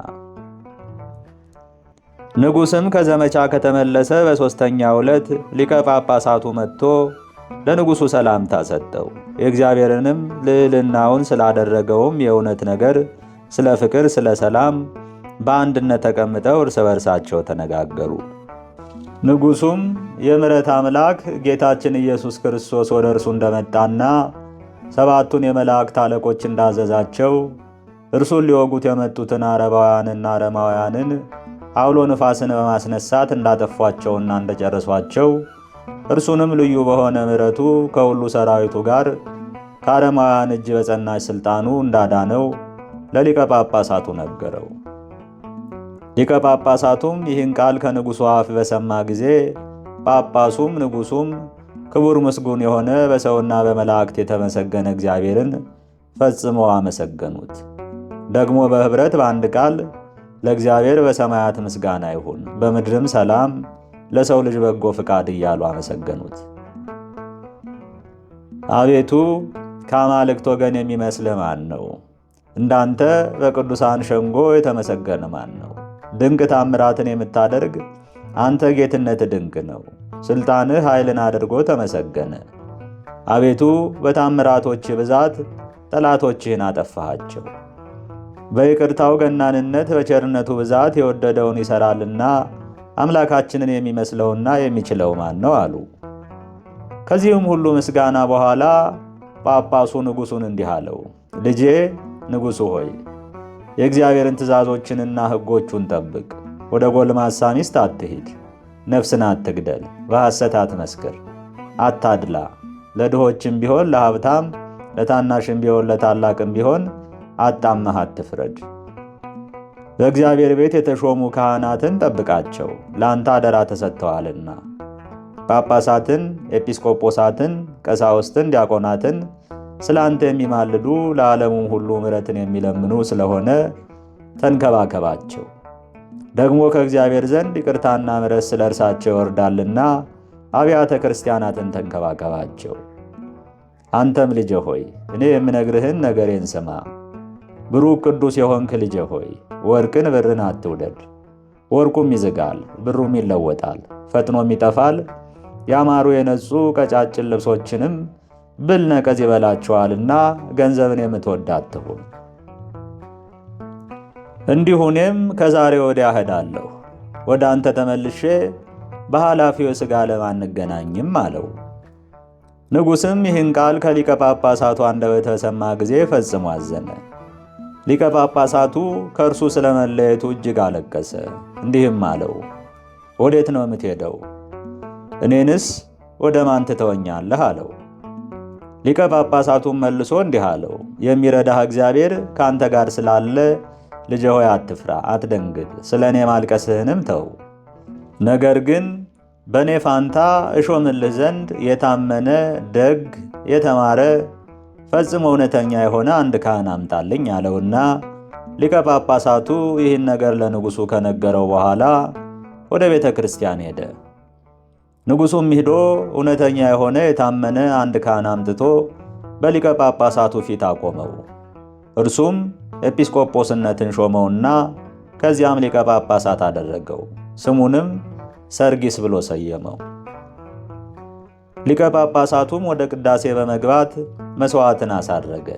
ንጉሥም ከዘመቻ ከተመለሰ በሦስተኛው ዕለት ሊቀ ጳጳሳቱ መጥቶ ለንጉሡ ሰላምታ ሰጠው። የእግዚአብሔርንም ልዕልናውን ስላደረገውም የእውነት ነገር፣ ስለ ፍቅር፣ ስለ ሰላም በአንድነት ተቀምጠው እርስ በርሳቸው ተነጋገሩ። ንጉሡም የምሕረት አምላክ ጌታችን ኢየሱስ ክርስቶስ ወደ እርሱ እንደመጣና ሰባቱን የመላእክት አለቆች እንዳዘዛቸው እርሱን ሊወጉት የመጡትን አረባውያንና አረማውያንን አውሎ ንፋስን በማስነሳት እንዳጠፏቸውና እንደጨረሷቸው እርሱንም ልዩ በሆነ ምሕረቱ ከሁሉ ሰራዊቱ ጋር ከአረማውያን እጅ በጸናች ሥልጣኑ እንዳዳነው ለሊቀ ጳጳሳቱ ነገረው። ሊቀ ጳጳሳቱም ይህን ቃል ከንጉሡ አፍ በሰማ ጊዜ ጳጳሱም ንጉሡም ክቡር ምስጉን የሆነ በሰውና በመላእክት የተመሰገነ እግዚአብሔርን ፈጽመው አመሰገኑት። ደግሞ በኅብረት በአንድ ቃል ለእግዚአብሔር በሰማያት ምስጋና ይሁን፣ በምድርም ሰላም፣ ለሰው ልጅ በጎ ፍቃድ እያሉ አመሰገኑት። አቤቱ ከአማልክት ወገን የሚመስልህ ማን ነው? እንዳንተ በቅዱሳን ሸንጎ የተመሰገነ ማን ነው? ድንቅ ታምራትን የምታደርግ አንተ ጌትነት ድንቅ ነው። ሥልጣንህ ኃይልን አድርጎ ተመሰገነ። አቤቱ በታምራቶች ብዛት ጠላቶችህን አጠፋሃቸው። በይቅርታው ገናንነት በቸርነቱ ብዛት የወደደውን ይሠራልና አምላካችንን የሚመስለውና የሚችለው ማን ነው አሉ። ከዚህም ሁሉ ምስጋና በኋላ ጳጳሱ ንጉሡን እንዲህ አለው። ልጄ ንጉሡ ሆይ የእግዚአብሔርን ትእዛዞችንና ሕጎቹን ጠብቅ። ወደ ጎልማሳ ሚስት አትሂድ፣ ነፍስን አትግደል፣ በሐሰት አትመስክር፣ አታድላ። ለድሆችም ቢሆን ለሀብታም፣ ለታናሽም ቢሆን ለታላቅም ቢሆን አጣመህ አትፍረድ። በእግዚአብሔር ቤት የተሾሙ ካህናትን ጠብቃቸው፣ ለአንተ አደራ ተሰጥተዋልና። ጳጳሳትን፣ ኤጲስቆጶሳትን፣ ቀሳውስትን፣ ዲያቆናትን ስለ አንተ የሚማልዱ ለዓለሙም ሁሉ ምሕረትን የሚለምኑ ስለሆነ ተንከባከባቸው። ደግሞ ከእግዚአብሔር ዘንድ ይቅርታና ምሕረት ስለ እርሳቸው ይወርዳልና አብያተ ክርስቲያናትን ተንከባከባቸው። አንተም ልጄ ሆይ እኔ የምነግርህን ነገሬን ስማ። ብሩክ ቅዱስ የሆንክ ልጄ ሆይ ወርቅን ብርን አትውደድ። ወርቁም ይዝጋል፣ ብሩም ይለወጣል፣ ፈጥኖም ይጠፋል። ያማሩ የነጹ ቀጫጭን ልብሶችንም ብል ነቀዝ ይበላቸዋልና ገንዘብን የምትወድ አትሁን። እንዲሁ እኔም ከዛሬ ወዲያ እሄዳለሁ፣ ወደ አንተ ተመልሼ በኃላፊው ሥጋ ዓለም አንገናኝም አለው። ንጉሥም ይህን ቃል ከሊቀ ጳጳሳቱ አንደበት በሰማ ጊዜ ፈጽሞ አዘነ። ሊቀ ጳጳሳቱ ከእርሱ ስለ መለየቱ እጅግ አለቀሰ። እንዲህም አለው፣ ወዴት ነው የምትሄደው? እኔንስ ወደ ማን ትተወኛለህ? አለው። ሊቀ ጳጳሳቱም መልሶ እንዲህ አለው፣ የሚረዳህ እግዚአብሔር ከአንተ ጋር ስላለ ልጄ ሆይ አትፍራ፣ አትደንግጥ። ስለ እኔ ማልቀስህንም ተው። ነገር ግን በእኔ ፋንታ እሾምልህ ዘንድ የታመነ ደግ፣ የተማረ ፈጽሞ እውነተኛ የሆነ አንድ ካህን አምጣልኝ አለውና ሊቀ ጳጳሳቱ ይህን ነገር ለንጉሡ ከነገረው በኋላ ወደ ቤተ ክርስቲያን ሄደ። ንጉሡም ሂዶ እውነተኛ የሆነ የታመነ አንድ ካህን አምጥቶ በሊቀ ጳጳሳቱ ፊት አቆመው። እርሱም ኤጲስቆጶስነትን ሾመውና ከዚያም ሊቀ ጳጳሳት አደረገው። ስሙንም ሰርጊስ ብሎ ሰየመው። ሊቀ ጳጳሳቱም ወደ ቅዳሴ በመግባት መሥዋዕትን አሳረገ።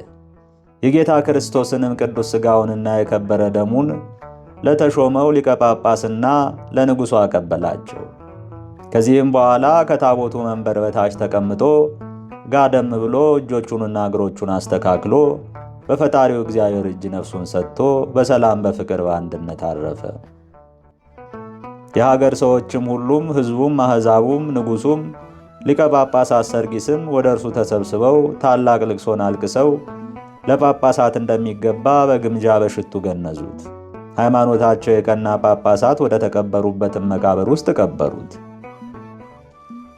የጌታ ክርስቶስንም ቅዱስ ሥጋውንና የከበረ ደሙን ለተሾመው ሊቀ ጳጳስና ለንጉሡ አቀበላቸው። ከዚህም በኋላ ከታቦቱ መንበር በታች ተቀምጦ ጋደም ብሎ እጆቹንና እግሮቹን አስተካክሎ በፈጣሪው እግዚአብሔር እጅ ነፍሱን ሰጥቶ በሰላም በፍቅር በአንድነት አረፈ። የሀገር ሰዎችም ሁሉም ሕዝቡም አሕዛቡም ንጉሡም ሊቀ ጳጳሳት ሰርጊስም ወደ እርሱ ተሰብስበው ታላቅ ልቅሶን አልቅሰው ለጳጳሳት እንደሚገባ በግምጃ በሽቱ ገነዙት። ሃይማኖታቸው የቀና ጳጳሳት ወደ ተቀበሩበትም መቃብር ውስጥ ቀበሩት።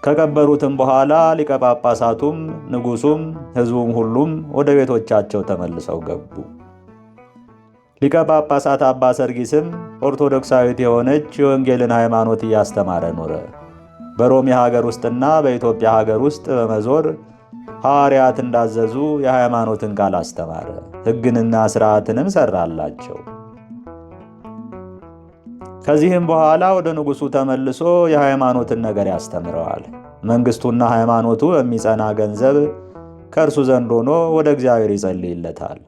ከቀበሩትም በኋላ ሊቀ ጳጳሳቱም ንጉሡም ሕዝቡም ሁሉም ወደ ቤቶቻቸው ተመልሰው ገቡ። ሊቀ ጳጳሳት አባ ሰርጊስም ኦርቶዶክሳዊት የሆነች የወንጌልን ሃይማኖት እያስተማረ ኖረ። በሮሚ ሀገር ውስጥና በኢትዮጵያ ሀገር ውስጥ በመዞር ሐዋርያት እንዳዘዙ የሃይማኖትን ቃል አስተማረ። ሕግንና ሥርዓትንም ሠራላቸው። ከዚህም በኋላ ወደ ንጉሡ ተመልሶ የሃይማኖትን ነገር ያስተምረዋል። መንግሥቱና ሃይማኖቱ በሚጸና ገንዘብ ከእርሱ ዘንድ ሆኖ ወደ እግዚአብሔር ይጸልይለታል።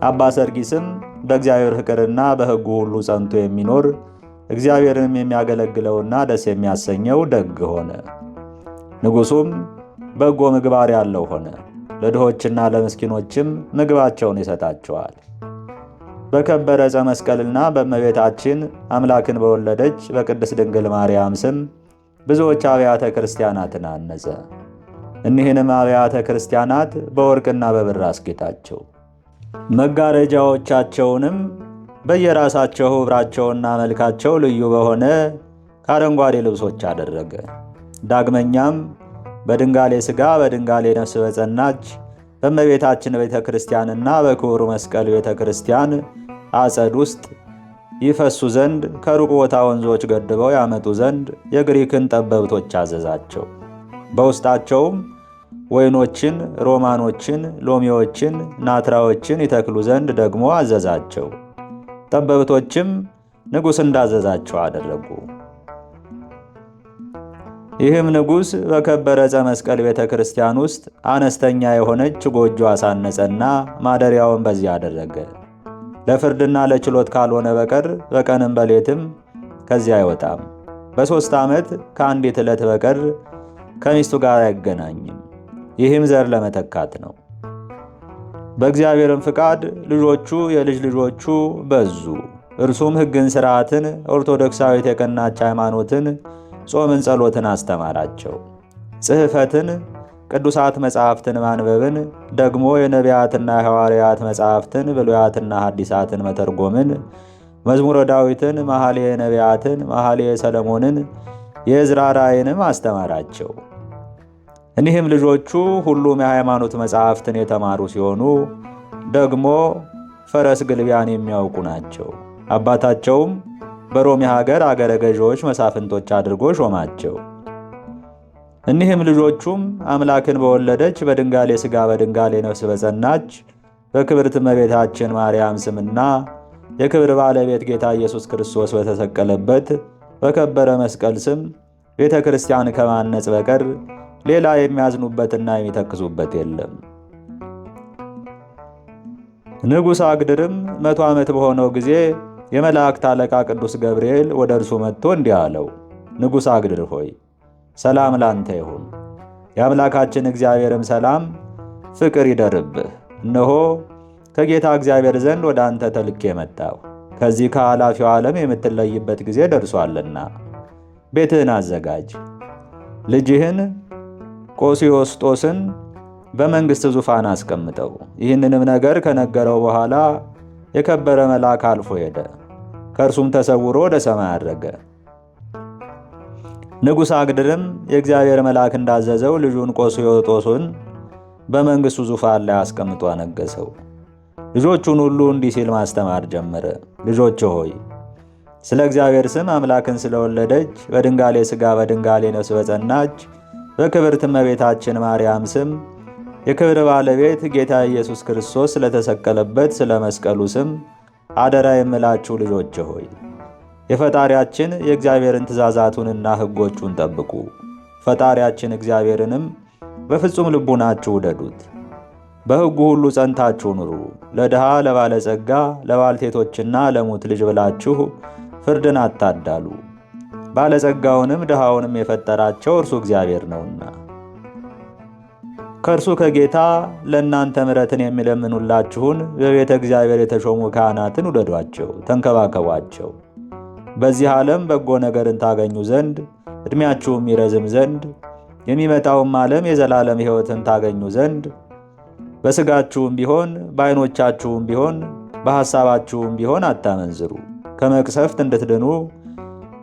አባ ሰርጊስም በእግዚአብሔር ፍቅርና በሕጉ ሁሉ ጸንቶ የሚኖር እግዚአብሔርንም የሚያገለግለውና ደስ የሚያሰኘው ደግ ሆነ። ንጉሡም በጎ ምግባር ያለው ሆነ። ለድሆችና ለምስኪኖችም ምግባቸውን ይሰጣቸዋል። በከበረ ዕፀ መስቀልና በእመቤታችን አምላክን በወለደች በቅድስት ድንግል ማርያም ስም ብዙዎች አብያተ ክርስቲያናትን አነጸ። እኒህንም አብያተ ክርስቲያናት በወርቅና በብር አስጌጣቸው። መጋረጃዎቻቸውንም በየራሳቸው ኅብራቸውና መልካቸው ልዩ በሆነ ከአረንጓዴ ልብሶች አደረገ። ዳግመኛም በድንጋሌ ሥጋ በድንጋሌ ነፍስ በጸናች በእመቤታችን ቤተ ክርስቲያንና በክቡር መስቀል ቤተ ክርስቲያን አጸድ ውስጥ ይፈሱ ዘንድ ከሩቅ ቦታ ወንዞች ገድበው ያመጡ ዘንድ የግሪክን ጠበብቶች አዘዛቸው። በውስጣቸውም ወይኖችን፣ ሮማኖችን፣ ሎሚዎችን፣ ናትራዎችን ይተክሉ ዘንድ ደግሞ አዘዛቸው። ጠበብቶችም ንጉሥ እንዳዘዛቸው አደረጉ። ይህም ንጉሥ በከበረ ዕፀ መስቀል ቤተ ክርስቲያን ውስጥ አነስተኛ የሆነች ጎጆ አሳነጸና ማደሪያውን በዚያ አደረገ። ለፍርድና ለችሎት ካልሆነ በቀር በቀንም በሌትም ከዚያ አይወጣም። በ3 ዓመት ከአንዲት ዕለት በቀር ከሚስቱ ጋር አይገናኝም። ይህም ዘር ለመተካት ነው። በእግዚአብሔርም ፍቃድ ልጆቹ የልጅ ልጆቹ በዙ። እርሱም ሕግን፣ ሥርዓትን፣ ኦርቶዶክሳዊት የቀናች ሃይማኖትን፣ ጾምን፣ ጸሎትን አስተማራቸው። ጽሕፈትን፣ ቅዱሳት መጻሕፍትን ማንበብን፣ ደግሞ የነቢያትና የሐዋርያት መጻሕፍትን፣ ብሉያትና ሐዲሳትን መተርጎምን፣ መዝሙረ ዳዊትን፣ መኃልየ ነቢያትን፣ መኃልየ ሰለሞንን፣ የዕዝራ ራእይንም አስተማራቸው። እኒህም ልጆቹ ሁሉም የሃይማኖት መጻሕፍትን የተማሩ ሲሆኑ ደግሞ ፈረስ ግልቢያን የሚያውቁ ናቸው። አባታቸውም በሮሚ ሀገር አገረ ገዢዎች መሳፍንቶች አድርጎ ሾማቸው። እኒህም ልጆቹም አምላክን በወለደች በድንጋሌ ሥጋ በድንጋሌ ነፍስ በጸናች በክብርት እመቤታችን ማርያም ስምና የክብር ባለቤት ጌታ ኢየሱስ ክርስቶስ በተሰቀለበት በከበረ መስቀል ስም ቤተ ክርስቲያን ከማነጽ በቀር ሌላ የሚያዝኑበትና የሚተክዙበት የለም። ንጉሥ አግድርም 100 ዓመት በሆነው ጊዜ የመላእክት አለቃ ቅዱስ ገብርኤል ወደ እርሱ መጥቶ እንዲህ አለው። ንጉሥ አግድር ሆይ ሰላም ላንተ ይሁን። የአምላካችን እግዚአብሔርም ሰላም ፍቅር ይደርብህ። እነሆ ከጌታ እግዚአብሔር ዘንድ ወደ አንተ ተልኬ መጣሁ። ከዚህ ከኃላፊው ዓለም የምትለይበት ጊዜ ደርሷልና ቤትህን አዘጋጅ። ልጅህን ቆስዮስጦስን በመንግሥት ዙፋን አስቀምጠው። ይህንንም ነገር ከነገረው በኋላ የከበረ መልአክ አልፎ ሄደ። ከእርሱም ተሰውሮ ወደ ሰማይ አረገ። ንጉሥ አግድርም የእግዚአብሔር መልአክ እንዳዘዘው ልጁን ቆስዮጦስን በመንግሥቱ ዙፋን ላይ አስቀምጦ አነገሰው። ልጆቹን ሁሉ እንዲህ ሲል ማስተማር ጀመረ። ልጆች ሆይ ስለ እግዚአብሔር ስም አምላክን ስለወለደች በድንጋሌ ሥጋ በድንጋሌ ነፍስ በጸናች በክብርት እመቤታችን ማርያም ስም የክብር ባለቤት ጌታ ኢየሱስ ክርስቶስ ስለተሰቀለበት ስለ መስቀሉ ስም አደራ የምላችሁ ልጆች ሆይ የፈጣሪያችን የእግዚአብሔርን ትእዛዛቱንና ሕጎቹን ጠብቁ። ፈጣሪያችን እግዚአብሔርንም በፍጹም ልቡናችሁ ውደዱት። በሕጉ ሁሉ ጸንታችሁ ኑሩ። ለድሃ ለባለጸጋ፣ ለባልቴቶችና ለሙት ልጅ ብላችሁ ፍርድን አታዳሉ። ባለጸጋውንም ድሃውንም የፈጠራቸው እርሱ እግዚአብሔር ነውና። ከእርሱ ከጌታ ለእናንተ ምሕረትን የሚለምኑላችሁን በቤተ እግዚአብሔር የተሾሙ ካህናትን ውደዷቸው፣ ተንከባከቧቸው። በዚህ ዓለም በጎ ነገርን ታገኙ ዘንድ ዕድሜያችሁም ይረዝም ዘንድ የሚመጣውም ዓለም የዘላለም ሕይወትን ታገኙ ዘንድ በሥጋችሁም ቢሆን በዓይኖቻችሁም ቢሆን በሐሳባችሁም ቢሆን አታመንዝሩ። ከመቅሰፍት እንድትድኑ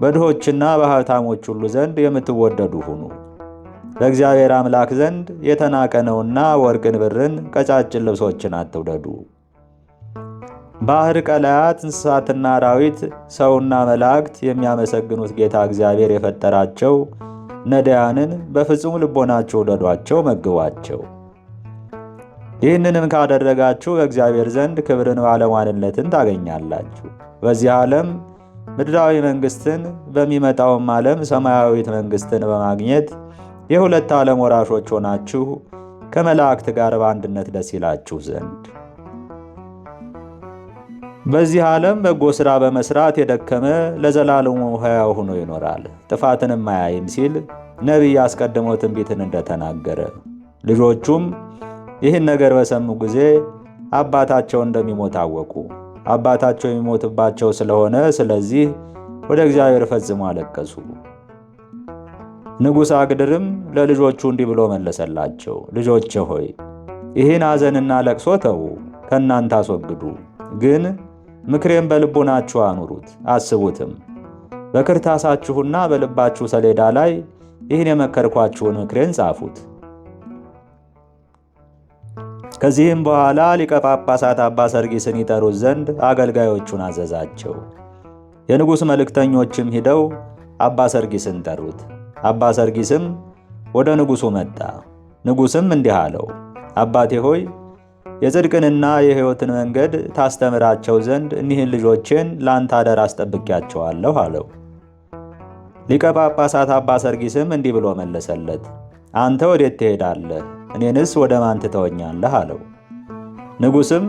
በድሆችና በሀብታሞች ሁሉ ዘንድ የምትወደዱ ሁኑ። በእግዚአብሔር አምላክ ዘንድ የተናቀ ነውና ወርቅን፣ ብርን፣ ቀጫጭን ልብሶችን አትውደዱ። ባሕር፣ ቀላያት፣ እንስሳትና አራዊት፣ ሰውና መላእክት የሚያመሰግኑት ጌታ እግዚአብሔር የፈጠራቸው ነዳያንን በፍጹም ልቦናችሁ ውደዷቸው፣ መግቧቸው። ይህንንም ካደረጋችሁ በእግዚአብሔር ዘንድ ክብርን፣ ባለሟልነትን ታገኛላችሁ። በዚህ ዓለም ምድራዊ መንግሥትን፣ በሚመጣውም ዓለም ሰማያዊት መንግሥትን በማግኘት የሁለት ዓለም ወራሾች ሆናችሁ ከመላእክት ጋር በአንድነት ደስ ይላችሁ ዘንድ። በዚህ ዓለም በጎ ሥራ በመሥራት የደከመ ለዘላለሙ ሕያው ሆኖ ይኖራል፣ ጥፋትንም አያይም ሲል ነቢይ አስቀድሞ ትንቢትን እንደተናገረ፣ ልጆቹም ይህን ነገር በሰሙ ጊዜ አባታቸው እንደሚሞት አወቁ። አባታቸው የሚሞትባቸው ስለሆነ ስለዚህ ወደ እግዚአብሔር ፈጽሞ አለቀሱ። ንጉሥ አግድርም ለልጆቹ እንዲህ ብሎ መለሰላቸው፣ ልጆቼ ሆይ ይህን ሐዘንና ለቅሶ ተዉ፣ ከእናንተ አስወግዱ። ግን ምክሬን በልቦናችሁ አኑሩት፣ አስቡትም። በክርታሳችሁና በልባችሁ ሰሌዳ ላይ ይህን የመከርኳችሁን ምክሬን ጻፉት። ከዚህም በኋላ ሊቀ ጳጳሳት አባ ሰርጊስን ይጠሩት ዘንድ አገልጋዮቹን አዘዛቸው። የንጉሥ መልእክተኞችም ሂደው አባ ሰርጊስን ጠሩት። አባ ሰርጊስም ወደ ንጉሡ መጣ። ንጉሥም እንዲህ አለው፣ አባቴ ሆይ የጽድቅንና የሕይወትን መንገድ ታስተምራቸው ዘንድ እኒህን ልጆቼን ለአንተ አደራ አስጠብቄያቸዋለሁ አለው። ሊቀ ጳጳሳት አባ ሰርጊስም እንዲህ ብሎ መለሰለት፣ አንተ ወዴት ትሄዳለህ? እኔንስ ወደ ማን ትተወኛለህ? አለው። ንጉሥም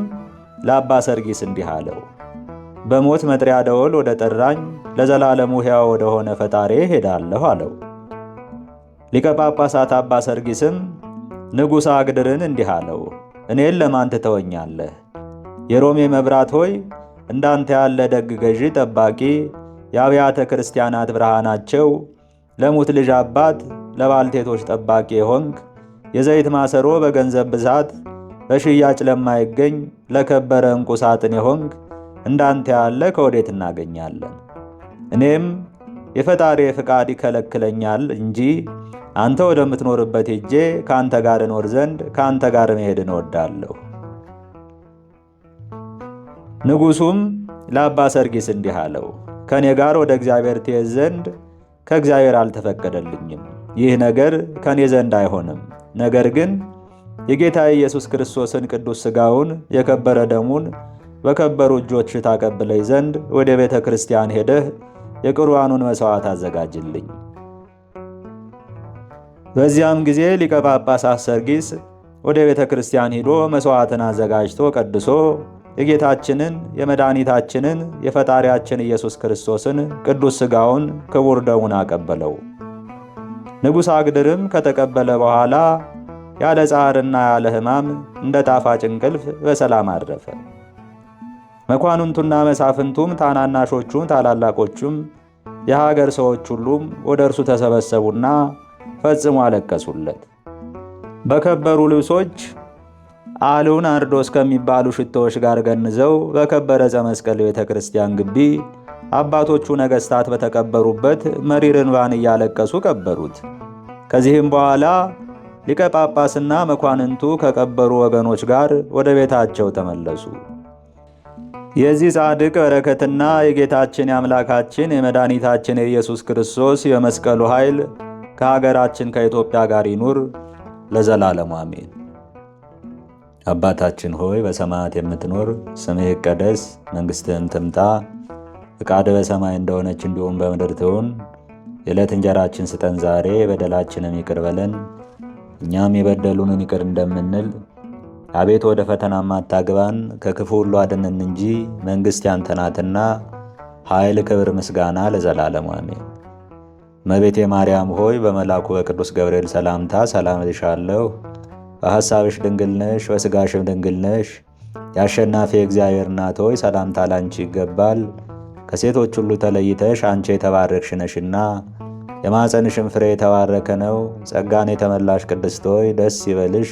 ለአባ ሰርጊስ እንዲህ አለው፣ በሞት መጥሪያ ደወል ወደ ጠራኝ ለዘላለሙ ሕያው ወደሆነ ፈጣሪ ሄዳለሁ አለው። ሊቀ ጳጳሳት አባ ሰርጊስም ንጉሥ አግድርን እንዲህ አለው፣ እኔን ለማን ትተወኛለህ? የሮሜ መብራት ሆይ እንዳንተ ያለ ደግ ገዢ ጠባቂ፣ የአብያተ ክርስቲያናት ብርሃናቸው፣ ለሙት ልጅ አባት፣ ለባልቴቶች ጠባቂ የሆንክ፣ የዘይት ማሰሮ በገንዘብ ብዛት በሽያጭ ለማይገኝ ለከበረ ዕንቁ ሳጥን የሆንክ እንዳንተ ያለ ከወዴት እናገኛለን? እኔም የፈጣሪ ፍቃድ ይከለክለኛል እንጂ አንተ ወደምትኖርበት ሄጄ ከአንተ ጋር እኖር ዘንድ ከአንተ ጋር መሄድን እወዳለሁ። ንጉሡም ለአባ ሰርጊስ እንዲህ አለው፣ ከእኔ ጋር ወደ እግዚአብሔር ትሄድ ዘንድ ከእግዚአብሔር አልተፈቀደልኝም። ይህ ነገር ከእኔ ዘንድ አይሆንም። ነገር ግን የጌታ ኢየሱስ ክርስቶስን ቅዱስ ሥጋውን የከበረ ደሙን በከበሩ እጆች ታቀብለኝ ዘንድ ወደ ቤተ ክርስቲያን ሄደህ የቁርባኑን መሥዋዕት አዘጋጅልኝ። በዚያም ጊዜ ሊቀ ጳጳሳት ሰርጊስ ወደ ቤተ ክርስቲያን ሂዶ መሥዋዕትን አዘጋጅቶ ቀድሶ የጌታችንን የመድኃኒታችንን የፈጣሪያችን ኢየሱስ ክርስቶስን ቅዱስ ሥጋውን ክቡር ደሙን አቀበለው። ንጉሥ አግድርም ከተቀበለ በኋላ ያለ ጻዕርና ያለ ሕማም እንደ ጣፋጭ እንቅልፍ በሰላም አረፈ። መኳንንቱና መሳፍንቱም ታናናሾቹም ታላላቆቹም የሀገር ሰዎች ሁሉም ወደ እርሱ ተሰበሰቡና ፈጽሞ አለቀሱለት። በከበሩ ልብሶች አሉን ናርዶስ ከሚባሉ ሽቶዎች ጋር ገንዘው በከበረ ዕፀ መስቀል ቤተ ክርስቲያን ግቢ አባቶቹ ነገሥታት በተቀበሩበት መሪር እንባን እያለቀሱ ቀበሩት። ከዚህም በኋላ ሊቀ ጳጳስና መኳንንቱ ከቀበሩ ወገኖች ጋር ወደ ቤታቸው ተመለሱ። የዚህ ጻድቅ በረከትና የጌታችን የአምላካችን የመድኃኒታችን የኢየሱስ ክርስቶስ የመስቀሉ ኃይል ከሀገራችን ከኢትዮጵያ ጋር ይኑር ለዘላለሙ አሜን። አባታችን ሆይ በሰማያት የምትኖር፣ ስምህ ይቀደስ፣ መንግሥትህም ትምጣ፣ ፈቃድህ በሰማይ እንደሆነች እንዲሁም በምድር ትሁን። የዕለት እንጀራችን ስጠን ዛሬ፣ በደላችንም ይቅር በለን እኛም የበደሉንን ይቅር እንደምንል። አቤት ወደ ፈተናም አታግባን፣ ከክፉ ሁሉ አድነን እንጂ መንግሥት ያንተ ናትና ኃይል፣ ክብር፣ ምስጋና ለዘላለሙ አሜን። እመቤቴ ማርያም ሆይ በመልአኩ በቅዱስ ገብርኤል ሰላምታ ሰላም እልሻለሁ። በሐሳብሽ ድንግል ነሽ፣ በሥጋሽም ድንግል ነሽ። የአሸናፊ እግዚአብሔር እናት ሆይ ሰላምታ ላንቺ ይገባል። ከሴቶች ሁሉ ተለይተሽ አንቺ የተባረክሽ ነሽና የማኅፀንሽም ፍሬ የተባረከ ነው። ጸጋን የተመላሽ ቅድስት ሆይ ደስ ይበልሽ፣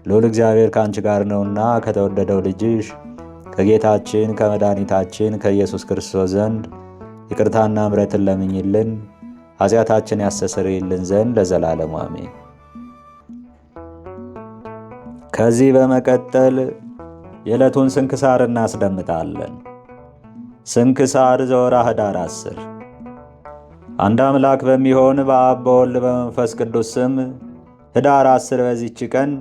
ልዑል እግዚአብሔር ከአንቺ ጋር ነውና ከተወደደው ልጅሽ ከጌታችን ከመድኃኒታችን ከኢየሱስ ክርስቶስ ዘንድ ይቅርታና ምሕረትን ለምኝልን ኃጢአታችን ያስተሰርይልን ዘንድ ለዘላለሙ አሜን። ከዚህ በመቀጠል የዕለቱን ስንክሳር እናስደምጣለን። ስንክሳር ዘወርኃ ኅዳር 10 አንድ አምላክ በሚሆን በአብ በወልድ በመንፈስ ቅዱስ ስም ኅዳር 10 በዚች ቀን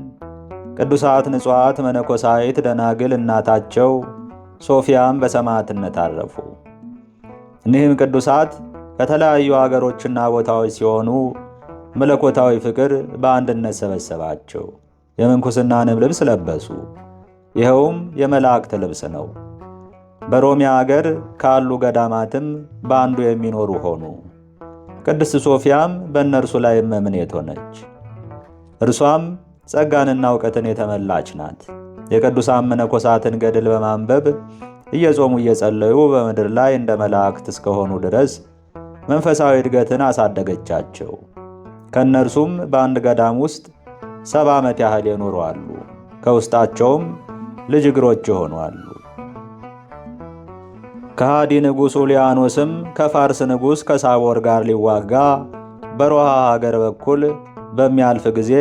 ቅዱሳት ንጹሐት መነኮሳይት ደናግል እናታቸው ሶፊያም በሰማዕትነት አረፉ። እኒህም ቅዱሳት ከተለያዩ አገሮችና ቦታዎች ሲሆኑ መለኮታዊ ፍቅር በአንድነት ሰበሰባቸው። የምንኩስናንም ልብስ ለበሱ። ይኸውም የመላእክት ልብስ ነው። በሮሚያ አገር ካሉ ገዳማትም በአንዱ የሚኖሩ ሆኑ። ቅድስት ሶፊያም በእነርሱ ላይ እመምኔት ሆነች። እርሷም ጸጋንና እውቀትን የተመላች ናት። የቅዱሳን መነኮሳትን ገድል በማንበብ እየጾሙ እየጸለዩ በምድር ላይ እንደ መላእክት እስከሆኑ ድረስ መንፈሳዊ እድገትን አሳደገቻቸው። ከእነርሱም በአንድ ገዳም ውስጥ 70 ዓመት ያህል የኖሩ አሉ። ከውስጣቸውም ልጅ እግሮች የሆኑ አሉ። ከሃዲ ንጉሥ ኡልያኖስም ከፋርስ ንጉሥ ከሳቦር ጋር ሊዋጋ በሮሃ ሀገር በኩል በሚያልፍ ጊዜ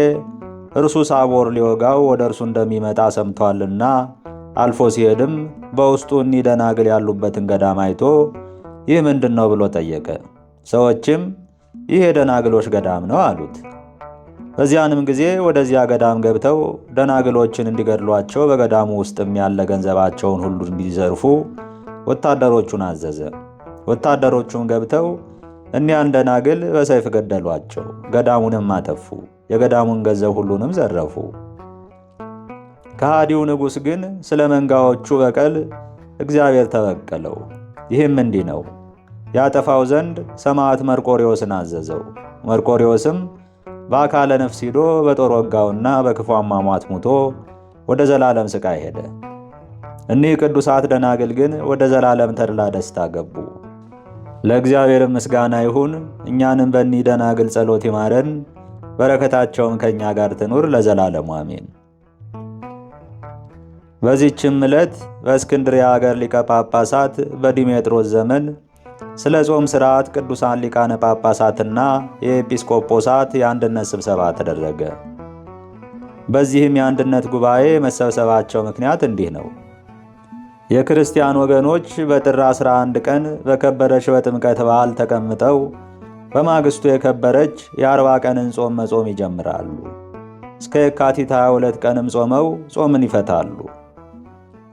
እርሱ ሳቦር ሊወጋው ወደ እርሱ እንደሚመጣ ሰምቷልና አልፎ ሲሄድም በውስጡ እኒህ ደናግል ያሉበትን ገዳም አይቶ ይህ ምንድን ነው ብሎ ጠየቀ። ሰዎችም ይህ የደናግሎች ገዳም ነው አሉት። በዚያንም ጊዜ ወደዚያ ገዳም ገብተው ደናግሎችን እንዲገድሏቸው በገዳሙ ውስጥም ያለ ገንዘባቸውን ሁሉ እንዲዘርፉ ወታደሮቹን አዘዘ። ወታደሮቹም ገብተው እኒያን ደናግል በሰይፍ ገደሏቸው። ገዳሙንም አጠፉ። የገዳሙን ገንዘብ ሁሉንም ዘረፉ። ከሃዲው ንጉሥ ግን ስለ መንጋዎቹ በቀል እግዚአብሔር ተበቀለው። ይህም እንዲህ ነው። ያጠፋው ዘንድ ሰማዕት መርቆሬዎስን አዘዘው። መርቆሬዎስም በአካለ ነፍስ ሂዶ በጦር ወጋውና በክፉ አሟሟት ሙቶ ወደ ዘላለም ሥቃይ ሄደ። እኒህ ቅዱሳት ደናግል ግን ወደ ዘላለም ተድላ ደስታ ገቡ። ለእግዚአብሔር ምስጋና ይሁን። እኛንም በእኒህ ደናግል ጸሎት ይማረን፣ በረከታቸውም ከእኛ ጋር ትኑር ለዘላለሙ አሜን። በዚህችም ዕለት በእስክንድርያ አገር ሊቀ ጳጳሳት በዲሜጥሮስ ዘመን ስለ ጾም ሥርዓት ቅዱሳን ሊቃነ ጳጳሳትና የኤጲስቆጶሳት የአንድነት ስብሰባ ተደረገ። በዚህም የአንድነት ጉባኤ መሰብሰባቸው ምክንያት እንዲህ ነው። የክርስቲያን ወገኖች በጥር 11 ቀን በከበረች በጥምቀት በዓል ተቀምጠው በማግስቱ የከበረች የ40 ቀንን ጾም መጾም ይጀምራሉ። እስከ የካቲት 22 ቀንም ጾመው ጾምን ይፈታሉ።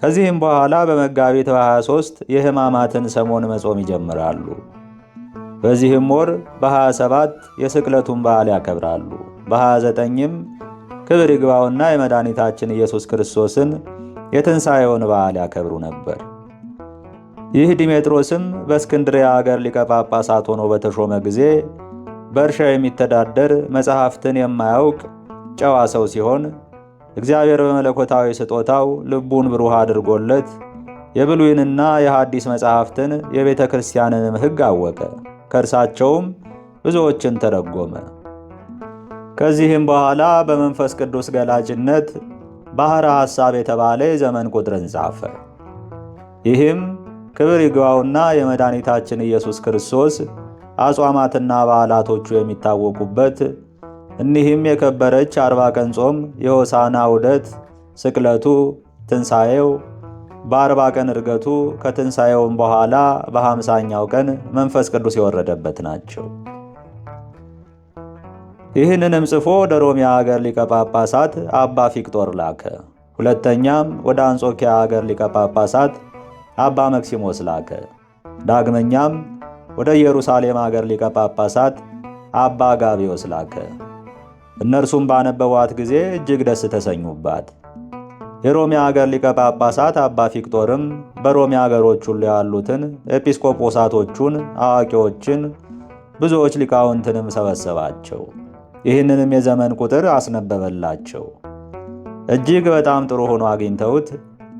ከዚህም በኋላ በመጋቢት 23 የሕማማትን ሰሞን መጾም ይጀምራሉ። በዚህም ወር በ27 የስቅለቱን በዓል ያከብራሉ። በ29ም ክብር ይግባውና የመድኃኒታችን ኢየሱስ ክርስቶስን የትንሣኤውን በዓል ያከብሩ ነበር። ይህ ዲሜጥሮስም በእስክንድርያ አገር ሊቀ ጳጳሳት ሆኖ በተሾመ ጊዜ በእርሻ የሚተዳደር መጽሐፍትን የማያውቅ ጨዋ ሰው ሲሆን እግዚአብሔር በመለኮታዊ ስጦታው ልቡን ብሩህ አድርጎለት የብሉይንና የሐዲስ መጽሐፍትን የቤተ ክርስቲያንንም ሕግ አወቀ። ከእርሳቸውም ብዙዎችን ተረጎመ። ከዚህም በኋላ በመንፈስ ቅዱስ ገላጭነት ባሕረ ሐሳብ የተባለ የዘመን ቁጥርን ጻፈ። ይህም ክብር ይግባውና የመድኃኒታችን ኢየሱስ ክርስቶስ አጽዋማትና በዓላቶቹ የሚታወቁበት እኒህም የከበረች 40 ቀን ጾም፣ የሆሳና ውደት፣ ስቅለቱ፣ ትንሣኤው፣ በ40 ቀን ዕርገቱ፣ ከትንሣኤውም በኋላ በ50ኛው ቀን መንፈስ ቅዱስ የወረደበት ናቸው። ይህንንም ጽፎ ወደ ሮሚያ አገር ሊቀ ጳጳሳት አባ ፊቅጦር ላከ። ሁለተኛም ወደ አንጾኪያ አገር ሊቀ ጳጳሳት አባ መክሲሞስ ላከ። ዳግመኛም ወደ ኢየሩሳሌም አገር ሊቀ ጳጳሳት አባ ጋቢዮስ ላከ። እነርሱም ባነበቧት ጊዜ እጅግ ደስ ተሰኙባት። የሮሚያ አገር ሊቀ ጳጳሳት አባ ፊቅጦርም በሮሚያ አገሮች ሁሉ ያሉትን ኤጲስቆጶሳቶቹን፣ አዋቂዎችን፣ ብዙዎች ሊቃውንትንም ሰበሰባቸው። ይህንንም የዘመን ቁጥር አስነበበላቸው። እጅግ በጣም ጥሩ ሆኖ አግኝተውት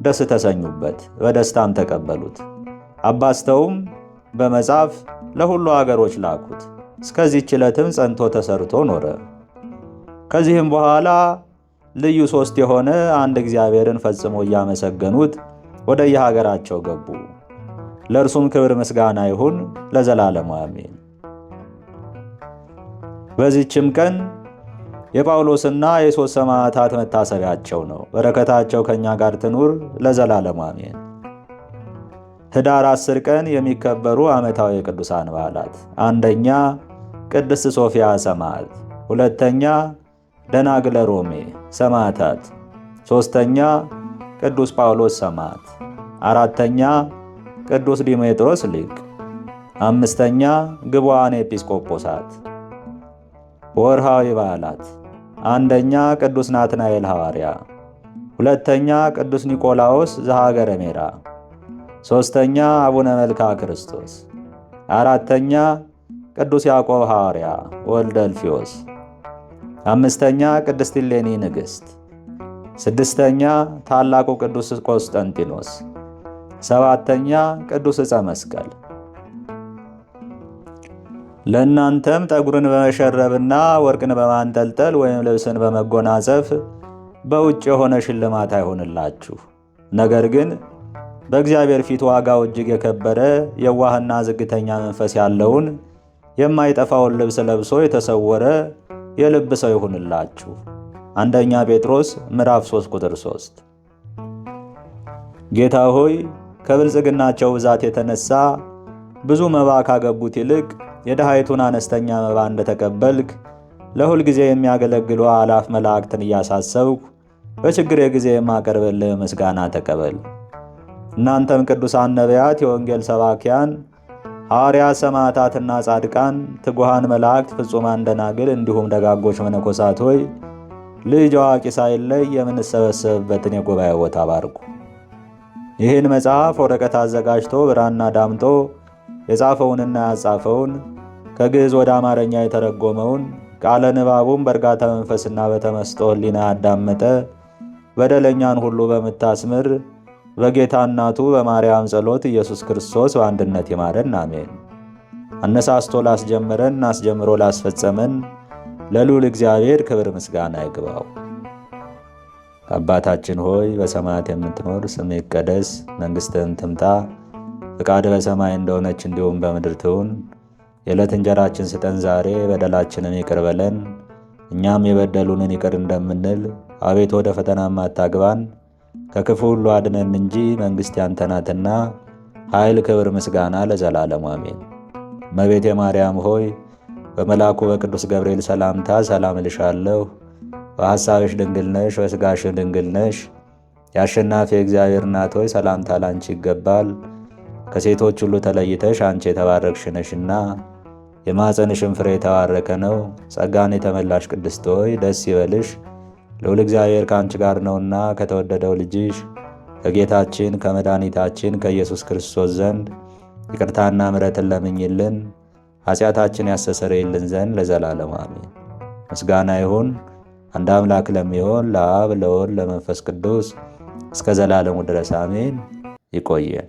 ደስ ተሰኙበት፣ በደስታም ተቀበሉት። አባዝተውም በመጻፍ ለሁሉ አገሮች ላኩት። እስከዚህች ዕለትም ጸንቶ ተሰርቶ ኖረ። ከዚህም በኋላ ልዩ ሦስት የሆነ አንድ እግዚአብሔርን ፈጽሞ እያመሰገኑት ወደ የሀገራቸው ገቡ። ለእርሱም ክብር ምስጋና ይሁን ለዘላለሙ አሜን። በዚህችም ቀን የጳውሎስና የሦስት ሰማዕታት መታሰቢያቸው ነው። በረከታቸው ከእኛ ጋር ትኑር ለዘላለሙ አሜን። ኅዳር 10 ቀን የሚከበሩ ዓመታዊ የቅዱሳን በዓላት፣ አንደኛ ቅድስት ሶፊያ ሰማዕት፣ ሁለተኛ ደናግለ ሮሜ ሰማዕታት፣ ሦስተኛ ቅዱስ ጳውሎስ ሰማዕት፣ አራተኛ ቅዱስ ዲሜጥሮስ ሊቅ፣ አምስተኛ ግቡዓን ኤጲስቆጶሳት። ወርሃዊ በዓላት፣ አንደኛ ቅዱስ ናትናኤል ሐዋርያ፣ ሁለተኛ ቅዱስ ኒቆላዎስ ዘሀገረ ሜራ፣ ሦስተኛ አቡነ መልክዓ ክርስቶስ፣ አራተኛ ቅዱስ ያዕቆብ ሐዋርያ ወልደ እልፍዮስ፣ አምስተኛ ቅድስት እሌኒ ንግሥት፣ ስድስተኛ ታላቁ ቅዱስ ቆስጠንጢኖስ፣ ሰባተኛ ቅዱስ ዕፀ መስቀል። ለእናንተም ጠጉርን በመሸረብና ወርቅን በማንጠልጠል ወይም ልብስን በመጎናጸፍ በውጭ የሆነ ሽልማት አይሆንላችሁ። ነገር ግን በእግዚአብሔር ፊት ዋጋው እጅግ የከበረ የዋህና ዝግተኛ መንፈስ ያለውን የማይጠፋውን ልብስ ለብሶ የተሰወረ የልብ ሰው ይሁንላችሁ። አንደኛ ጴጥሮስ ምዕራፍ 3 ቁጥር 3። ጌታ ሆይ ከብልጽግናቸው ብዛት የተነሳ ብዙ መባ ካገቡት ይልቅ የድሃይቱን አነስተኛ መባ እንደተቀበልክ ለሁል ጊዜ የሚያገለግሉ አላፍ መላእክትን እያሳሰብኩ በችግሬ ጊዜ የማቀርብልህ ምስጋና ተቀበል። እናንተም ቅዱሳን ነቢያት፣ የወንጌል ሰባኪያን ሐዋርያት፣ ሰማዕታትና ጻድቃን፣ ትጉሃን መላእክት፣ ፍጹማን ደናግል እንዲሁም ደጋጎች መነኮሳት ሆይ ልጅ አዋቂ ሳይለይ የምንሰበሰብበትን የጉባኤ ቦታ ባርኩ። ይህን መጽሐፍ ወረቀት አዘጋጅቶ ብራና ዳምጦ የጻፈውንና ያጻፈውን ከግዕዝ ወደ አማርኛ የተረጎመውን ቃለ ንባቡን በእርጋታ መንፈስና በተመስጦ ሕሊና ያዳመጠ በደለኛን ሁሉ በምታስምር በጌታ እናቱ በማርያም ጸሎት ኢየሱስ ክርስቶስ በአንድነት ይማረን፣ አሜን። አነሳስቶ ላስጀመረን አስጀምሮ ላስፈጸመን ለልዑል እግዚአብሔር ክብር ምስጋና ይግባው። አባታችን ሆይ በሰማያት የምትኖር ስምህ ይቀደስ፣ መንግሥትህም ትምጣ፣ ፈቃድህ በሰማይ እንደሆነች እንዲሁም በምድር ትሁን። የዕለት እንጀራችን ስጠን ዛሬ፣ በደላችንን ይቅር በለን እኛም የበደሉንን ይቅር እንደምንል፣ አቤቱ ወደ ፈተናም አታግባን ከክፉ ሁሉ አድነን እንጂ መንግሥት ያንተ ናትና ኃይል፣ ክብር፣ ምስጋና ለዘላለሙ አሜን። እመቤቴ ማርያም ሆይ በመልአኩ በቅዱስ ገብርኤል ሰላምታ ሰላም እልሻለሁ። በሐሳብሽ ድንግል ነሽ፣ በሥጋሽም ድንግል ነሽ። የአሸናፊ እግዚአብሔር እናት ሆይ ሰላምታ ላንቺ ይገባል። ከሴቶች ሁሉ ተለይተሽ አንቺ የተባረክሽ ነሽና የማኅፀንሽም ፍሬ የተባረከ ነው። ጸጋን የተመላሽ ቅድስት ሆይ ደስ ይበልሽ፣ ልዑል እግዚአብሔር ከአንቺ ጋር ነውና ከተወደደው ልጅሽ ከጌታችን ከመድኃኒታችን ከኢየሱስ ክርስቶስ ዘንድ ይቅርታና ምሕረትን ለምኝልን ኃጢአታችን ያስተሰርይልን ዘንድ ለዘላለሙ አሜን። ምስጋና ይሁን አንድ አምላክ ለሚሆን ለአብ ለወልድ ለመንፈስ ቅዱስ እስከ ዘላለሙ ድረስ አሜን። ይቆየን።